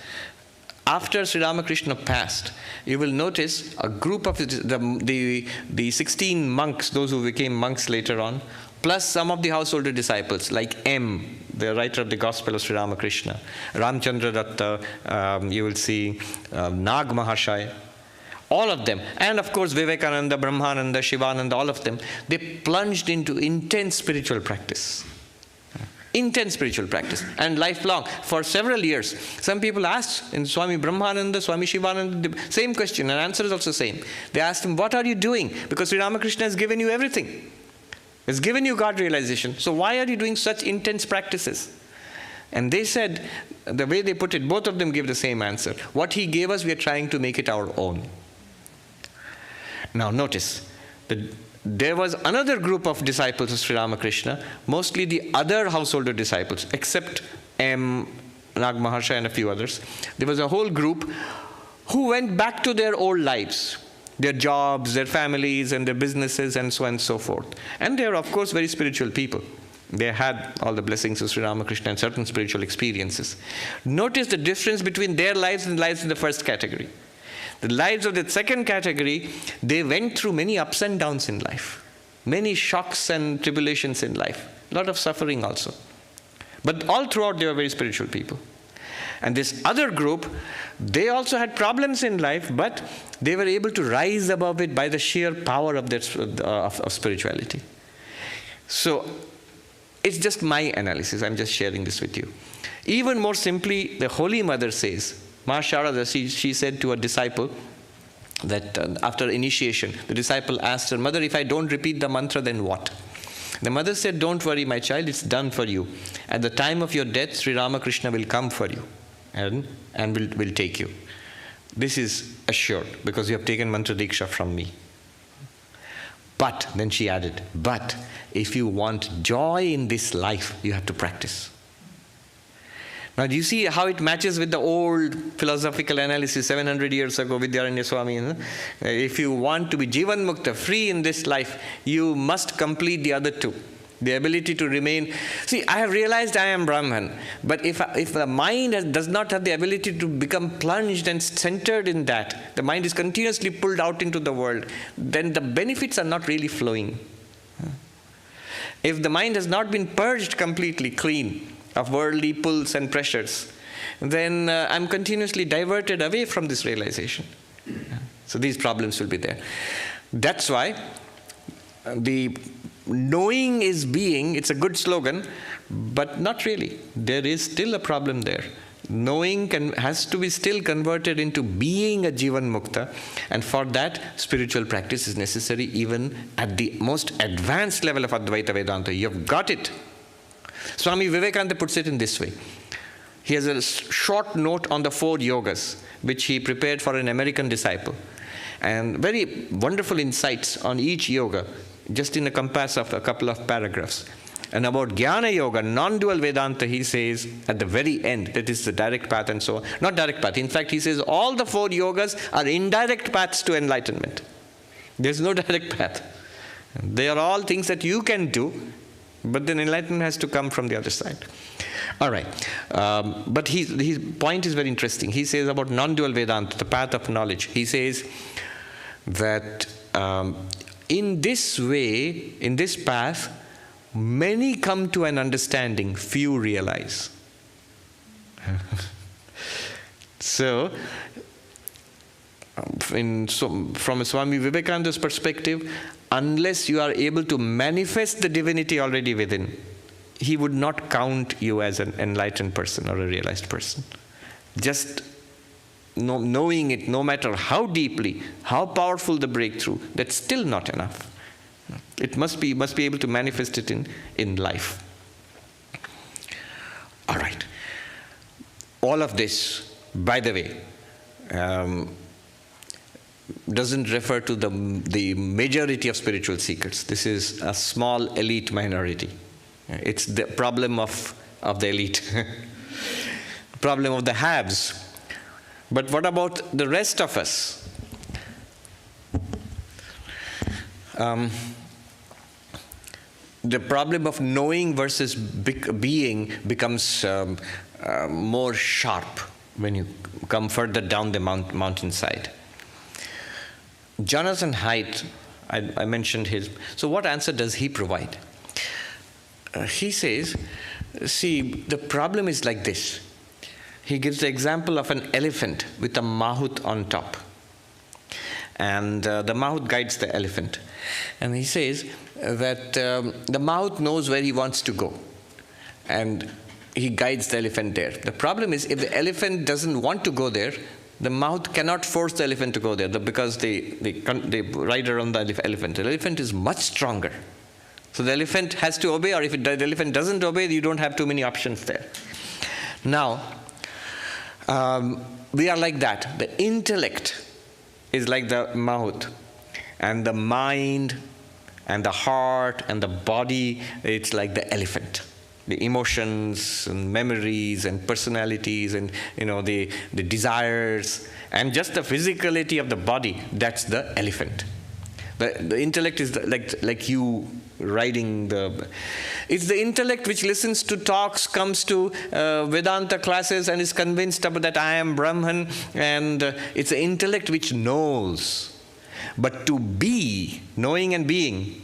S2: After Sri Ramakrishna passed, you will notice a group of the 16 monks, those who became monks later on, plus some of the householder disciples, like M., the writer of the Gospel of Sri Ramakrishna, Ramchandra Datta, you will see Nag Mahashaya, all of them, and of course Vivekananda, Brahmananda, Shivananda, all of them, they plunged into intense spiritual practice. Intense spiritual practice, and lifelong, for several years. Some people asked in Swami Brahmananda, Swami Shivananda, the same question, and answer is also same. They asked him, what are you doing? Because Sri Ramakrishna has given you everything. Has given you God realization. So why are you doing such intense practices? And they said, the way they put it, both of them gave the same answer. What he gave us, we are trying to make it our own. Now notice, there was another group of disciples of Sri Ramakrishna, mostly the other householder disciples, except M. Nag Mahashaya and a few others. There was a whole group who went back to their old lives, their jobs, their families, and their businesses, and so on and so forth. And they are, of course, very spiritual people. They had all the blessings of Sri Ramakrishna and certain spiritual experiences. Notice the difference between their lives and lives in the first category. The lives of the second category, they went through many ups and downs in life, many shocks and tribulations in life, a lot of suffering also. But all throughout, they were very spiritual people. And this other group, they also had problems in life, but they were able to rise above it by the sheer power of of spirituality. So it's just my analysis. I'm just sharing this with you. Even more simply, the Holy Mother says, Ma Sharada, she said to a disciple that after initiation, the disciple asked her, Mother, if I don't repeat the mantra, then what? The mother said, don't worry, my child, it's done for you. At the time of your death, Sri Ramakrishna will come for you and will take you. This is assured because you have taken mantra diksha from me. But, then she added, but if you want joy in this life, you have to practice. Now, do you see how it matches with the old philosophical analysis 700 years ago, Vidyaranya Swami? If you want to be Jivan Mukta, free in this life, you must complete the other two. The ability to remain. See, I have realized I am Brahman, but if the mind does not have the ability to become plunged and centered in that, the mind is continuously pulled out into the world, then the benefits are not really flowing. If the mind has not been purged completely clean of worldly pulls and pressures, then I'm continuously diverted away from this realization. So these problems will be there. That's why the knowing is being, it's a good slogan, but not really. There is still a problem there. Knowing has to be still converted into being a Jivan Mukta, and for that, spiritual practice is necessary even at the most advanced level of Advaita Vedanta. You have got it. Swami Vivekananda puts it in this way. He has a short note on the 4 yogas, which he prepared for an American disciple. And very wonderful insights on each yoga, just in a compass of a couple of paragraphs. And about Jnana Yoga, non-dual Vedanta, he says at the very end, that is the direct path and so on. Not direct path. In fact, he says all the 4 yogas are indirect paths to enlightenment. There's no direct path. They are all things that you can do, but then enlightenment has to come from the other side. All right. But his point is very interesting. He says about non-dual Vedanta, the path of knowledge. He says that in this way, in this path, many come to an understanding, few realize. So, From a Swami Vivekananda's perspective, unless you are able to manifest the divinity already within, he would not count you as an enlightened person or a realized person. Just knowing it, no matter how deeply, how powerful the breakthrough, that's still not enough. It must be able to manifest it in life. All right. All of this, by the way, doesn't refer to the majority of spiritual seekers. This is a small elite minority. It's the problem of the elite, problem of the haves. But what about the rest of us? The problem of knowing versus being becomes more sharp when you come further down the mountainside. Jonathan Haidt, I mentioned his. So what answer does he provide? He says, see, the problem is like this. He gives the example of an elephant with a mahout on top. And the mahout guides the elephant. And he says that the mahout knows where he wants to go. And he guides the elephant there. The problem is, if the elephant doesn't want to go there, the mahout cannot force the elephant to go there because they ride around the elephant. The elephant is much stronger. So the elephant has to obey, or if the elephant doesn't obey, you don't have too many options there. Now, we are like that. The intellect is like the mahout, and the mind and the heart and the body, it's like the elephant. The emotions and memories and personalities and the desires and just the physicality of the body, that's the elephant. The intellect is like you riding it's the intellect which listens to talks, comes to Vedanta classes and is convinced about that I am Brahman, and it's the intellect which knows. But to be, knowing and being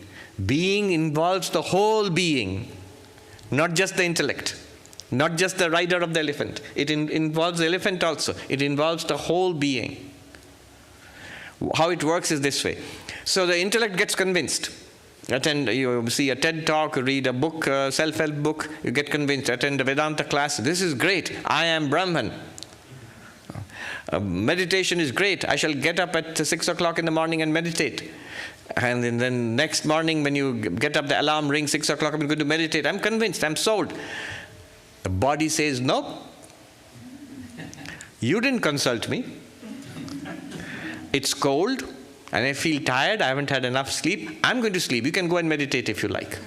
S2: involves the whole being, not just the intellect, not just the rider of the elephant. It involves the elephant also. It involves the whole being. How it works is this way. So the intellect gets convinced. You see a TED talk, read a book, self-help book, you get convinced. Attend a Vedanta class. This is great. I am Brahman. Meditation is great. I shall get up at 6 o'clock in the morning and meditate. And then next morning when you get up, the alarm rings, 6 o'clock, I'm going to meditate. I'm convinced, I'm sold. The body says, no. You didn't consult me. It's cold, and I feel tired, I haven't had enough sleep. I'm going to sleep. You can go and meditate if you like.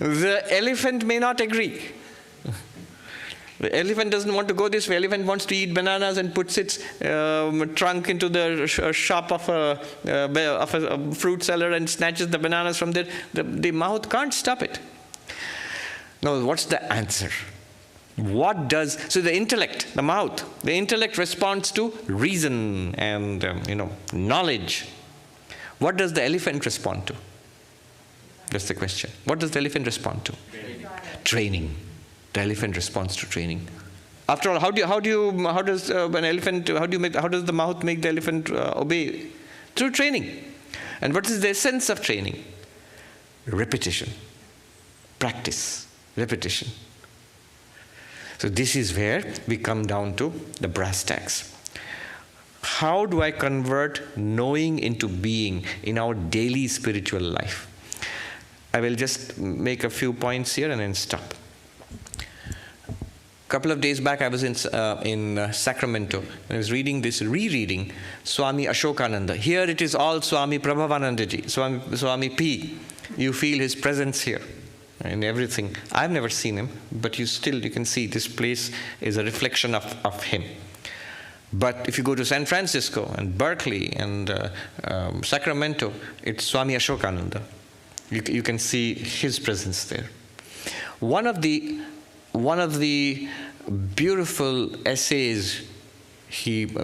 S2: The elephant may not agree. The elephant doesn't want to go this way. The elephant wants to eat bananas and puts its trunk into the shop of a fruit seller and snatches the bananas from there. The mahout can't stop it. Now, what's the answer? So the intellect, the mahout, the intellect responds to reason and knowledge. What does the elephant respond to? That's the question. What does the elephant respond to? Training. The elephant responds to training. After all, how does the mahout make the elephant obey? Through training. And what is the essence of training? Repetition. Practice. Repetition. So this is where we come down to the brass tacks. How do I convert knowing into being in our daily spiritual life? I will just make a few points here and then stop. A couple of days back, I was in Sacramento, and I was rereading Swami Ashokananda. Here it is all Swami Prabhavanandaji, Swami P. You feel his presence here and everything. I've never seen him, but you can see this place is a reflection of him. But if you go to San Francisco and Berkeley and Sacramento, it's Swami Ashokananda. You can see his presence there. One of the beautiful essays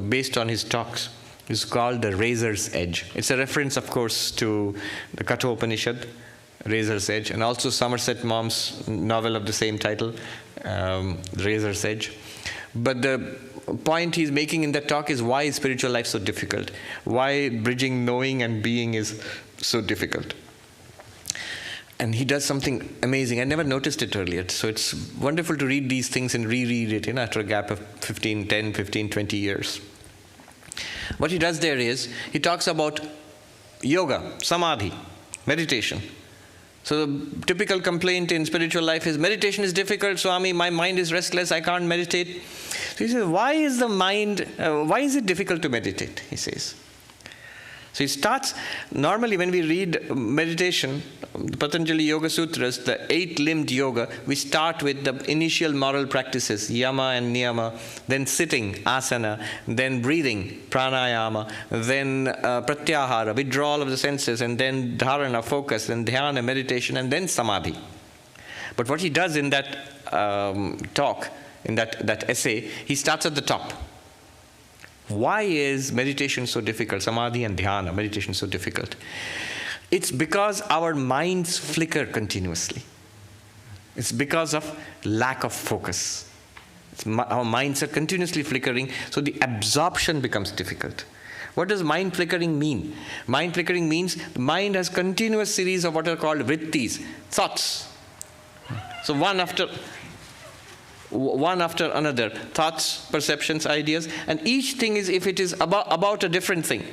S2: based on his talks is called The Razor's Edge. It's a reference, of course, to the Katha Upanishad, Razor's Edge, and also Somerset Maugham's novel of the same title, Razor's Edge. But the point he's making in that talk is why is spiritual life so difficult? Why bridging knowing and being is so difficult? And he does something amazing. I never noticed it earlier. So it's wonderful to read these things and reread it, after a gap of 10, 15, 20 years. What he does there is, he talks about yoga, samadhi, meditation. So the typical complaint in spiritual life is, meditation is difficult, Swami, my mind is restless, I can't meditate. So he says, why is it difficult to meditate, he says. So he starts, normally when we read meditation, Patanjali Yoga Sutras, the 8-limbed yoga, we start with the initial moral practices, yama and niyama, then sitting, asana, then breathing, pranayama, then pratyahara, withdrawal of the senses, and then dharana, focus, then dhyana, meditation, and then samadhi. But what he does in that talk, in that essay, he starts at the top. Why is meditation so difficult? Samadhi and dhyana, meditation so difficult? It's because our minds flicker continuously. It's because of lack of focus. Our minds are continuously flickering, so the absorption becomes difficult. What does mind flickering mean? Mind flickering means the mind has continuous series of what are called vrittis, thoughts. So one after another, thoughts, perceptions, ideas, and each thing is, if it is about a different thing.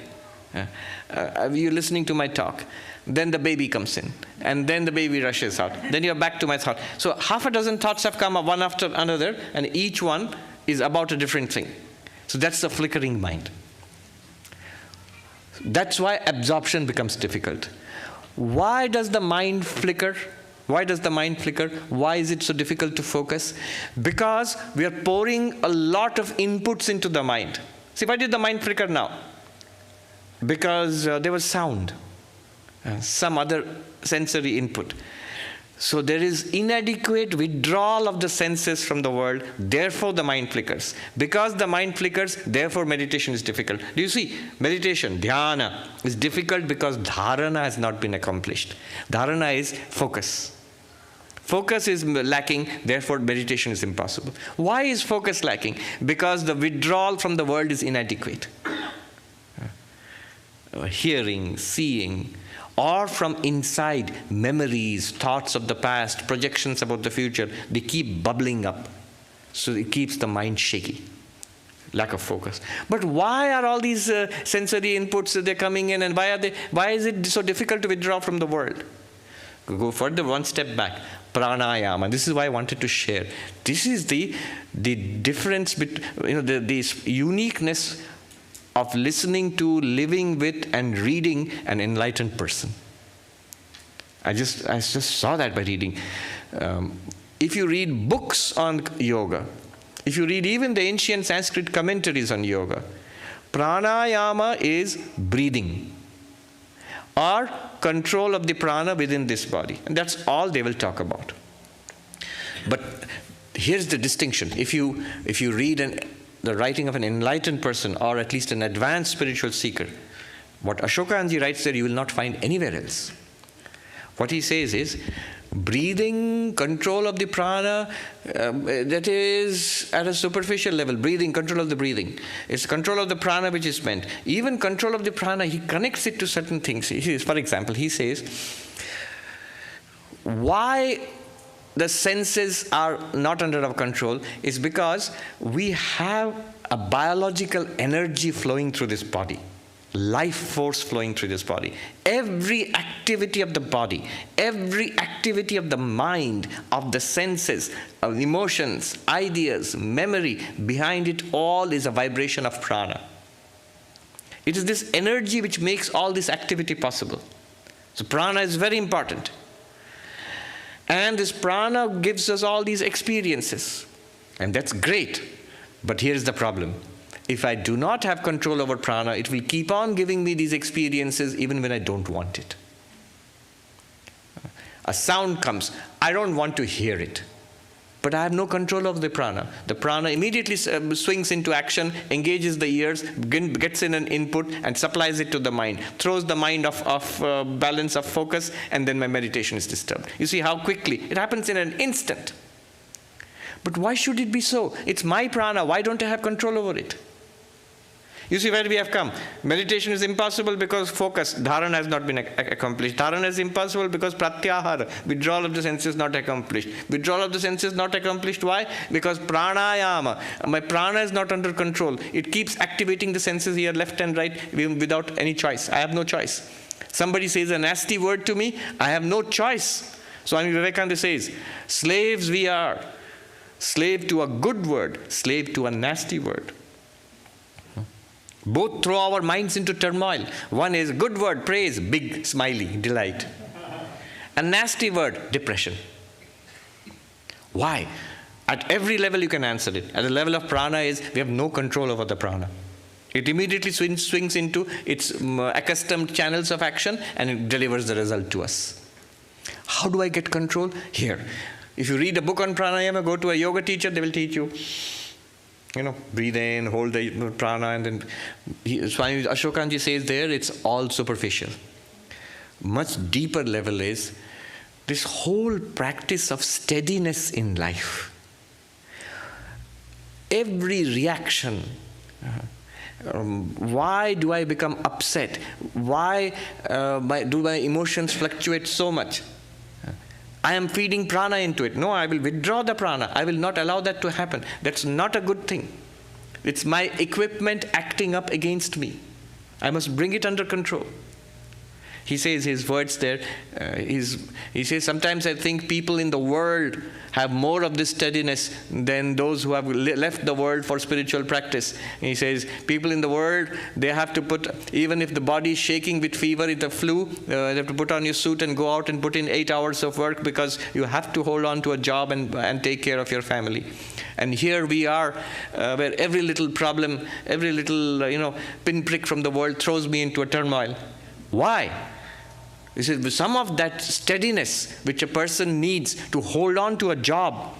S2: You're listening to my talk, then the baby comes in, and then the baby rushes out, then you're back to my thought. So half a dozen thoughts have come one after another, and each one is about a different thing. So that's the flickering mind. That's why absorption becomes difficult. Why does the mind flicker? Why does the mind flicker? Why is it so difficult to focus? Because we are pouring a lot of inputs into the mind. See, why did the mind flicker now? Because there was sound, some other sensory input. So there is inadequate withdrawal of the senses from the world, therefore the mind flickers. Because the mind flickers, therefore meditation is difficult. Do you see? Meditation, dhyana, is difficult because dharana has not been accomplished. Dharana is focus. Focus is lacking, therefore meditation is impossible. Why is focus lacking? Because the withdrawal from the world is inadequate. Hearing, seeing, or from inside, memories, thoughts of the past, projections about the future, they keep bubbling up. So it keeps the mind shaky. Lack of focus. But why are all these sensory inputs, they're coming in, and why is it so difficult to withdraw from the world? Go further, one step back. Pranayama. This is why I wanted to share. This is the difference between, this uniqueness of listening to, living with, and reading an enlightened person. I just saw that by reading. If you read books on yoga, if you read even the ancient Sanskrit commentaries on yoga, pranayama is breathing or control of the prana within this body. And that's all they will talk about. But here's the distinction. If you read the writing of an enlightened person, or at least an advanced spiritual seeker, what Ashokanji writes there you will not find anywhere else. What he says is, breathing, control of the prana, that is at a superficial level. Breathing, control of the breathing. It's control of the prana which is meant. Even control of the prana, he connects it to certain things. For example, he says, why the senses are not under our control is because we have a biological energy flowing through this body. Life force flowing through this body. Every activity of the body, every activity of the mind, of the senses, of emotions, ideas, memory, behind it all is a vibration of prana. It is this energy which makes all this activity possible. So prana is very important. And this prana gives us all these experiences. And that's great. But here's the problem. If I do not have control over prana, it will keep on giving me these experiences even when I don't want it. A sound comes. I don't want to hear it. But I have no control of the prana. The prana immediately swings into action, engages the ears, gets in an input, and supplies it to the mind. Throws the mind off balance of focus, and then my meditation is disturbed. You see how quickly? It happens in an instant. But why should it be so? It's my prana. Why don't I have control over it? You see where we have come. Meditation is impossible because focus, dharana has not been accomplished. Dharana is impossible because pratyahara, withdrawal of the senses, not accomplished. Withdrawal of the senses not accomplished. Why? Because pranayama, my prana is not under control. It keeps activating the senses here, left and right, without any choice. I have no choice. Somebody says a nasty word to me, I have no choice. Swami Vivekananda says, slaves we are. Slave to a good word, slave to a nasty word. Both throw our minds into turmoil. One is good word, praise, big, smiley, delight. A nasty word, depression. Why? At every level you can answer it. At the level of prana is, we have no control over the prana. It immediately swings into its accustomed channels of action and it delivers the result to us. How do I get control? Here. If you read a book on pranayama, go to a yoga teacher, they will teach you. Breathe in, hold the prana, and then Swami Ashokanji says there, it's all superficial. Much deeper level is this whole practice of steadiness in life. Every reaction, why do I become upset? Why do my emotions fluctuate so much? I am feeding prana into it. No, I will withdraw the prana. I will not allow that to happen. That's not a good thing. It's my equipment acting up against me. I must bring it under control. He says his words there, he says, sometimes I think people in the world have more of this steadiness than those who have left the world for spiritual practice. He says, people in the world, they have to put, even if the body is shaking with fever, with the flu, they have to put on your suit and go out and put in 8 hours of work because you have to hold on to a job and take care of your family. And here we are, where every little problem, every little, pinprick from the world throws me into a turmoil. Why? He says, some of that steadiness which a person needs to hold on to a job,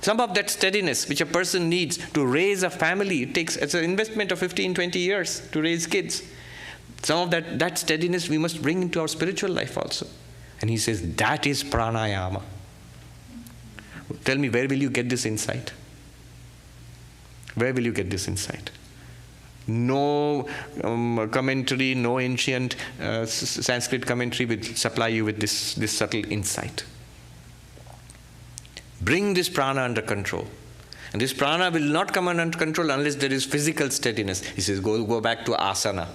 S2: some of that steadiness which a person needs to raise a family, it's an investment of 15, 20 years to raise kids. Some of that steadiness we must bring into our spiritual life also. And he says, that is pranayama. Tell me, where will you get this insight? Where will you get this insight? No commentary, no ancient Sanskrit commentary will supply you with this subtle insight. Bring this prana under control. And this prana will not come under control unless there is physical steadiness. He says, go back to asana.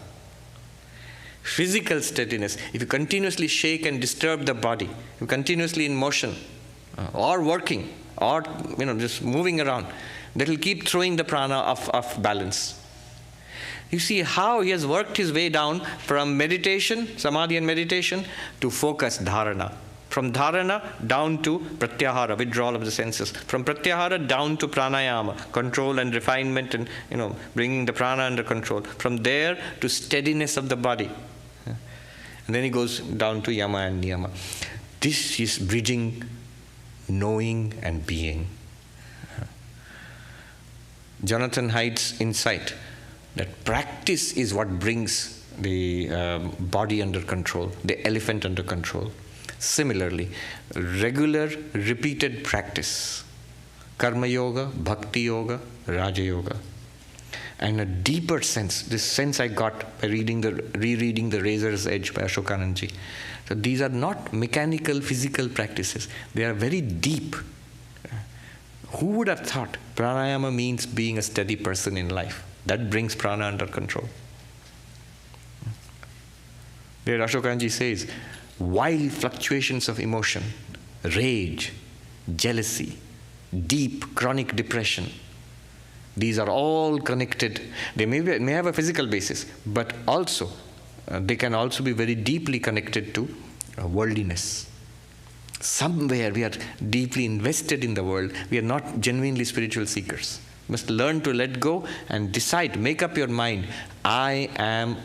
S2: Physical steadiness. If you continuously shake and disturb the body, you're continuously in motion, or working, or just moving around, that will keep throwing the prana off balance. You see how he has worked his way down from meditation, samadhi and meditation, to focus, dharana. From dharana down to pratyahara, withdrawal of the senses. From pratyahara down to pranayama, control and refinement and, bringing the prana under control. From there to steadiness of the body. And then he goes down to yama and niyama. This is bridging knowing and being. Jonathan Haidt's insight that practice is what brings the body under control, the elephant under control. Similarly, regular, repeated practice, karma yoga, bhakti yoga, raja yoga, and a deeper sense, this sense I got by rereading The Razor's Edge by Ashokanandaji. So these are not mechanical, physical practices. They are very deep. Who would have thought pranayama means being a steady person in life? That brings prana under control. There Ashokanji says, wild fluctuations of emotion, rage, jealousy, deep chronic depression, these are all connected. They may have a physical basis, but also they can also be very deeply connected to worldliness. Somewhere we are deeply invested in the world. We are not genuinely spiritual seekers. You must learn to let go and decide, make up your mind. I am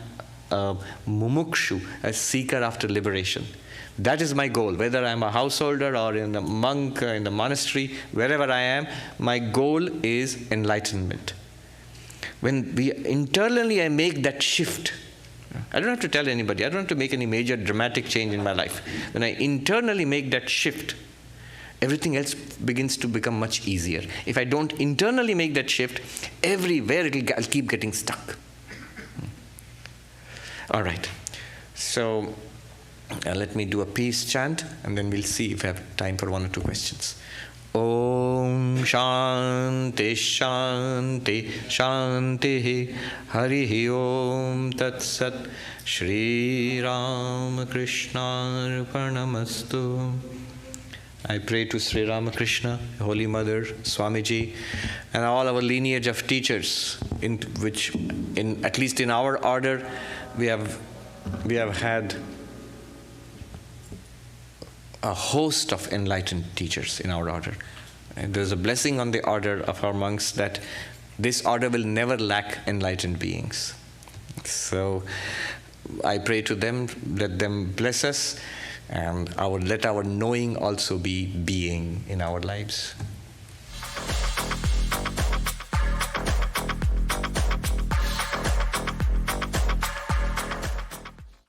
S2: a mumukshu, a seeker after liberation. That is my goal. Whether I'm a householder or in a monk, in the monastery, wherever I am, my goal is enlightenment. When internally I make that shift, I don't have to tell anybody, I don't have to make any major dramatic change in my life. When I internally make that shift, everything else begins to become much easier. If I don't internally make that shift, everywhere I'll keep getting stuck. All right. So let me do a peace chant, and then we'll see if we have time for one or two questions. Om Shanti Shanti Shanti Harihi Om Tat Sat Shri Ramakrishna Arpanamastu. I pray to Sri Ramakrishna, Holy Mother, Swamiji, and all our lineage of teachers, at least in our order, we have had a host of enlightened teachers in our order. And there's a blessing on the order of our monks that this order will never lack enlightened beings. So I pray to them, let them bless us, and let our knowing also be being in our lives.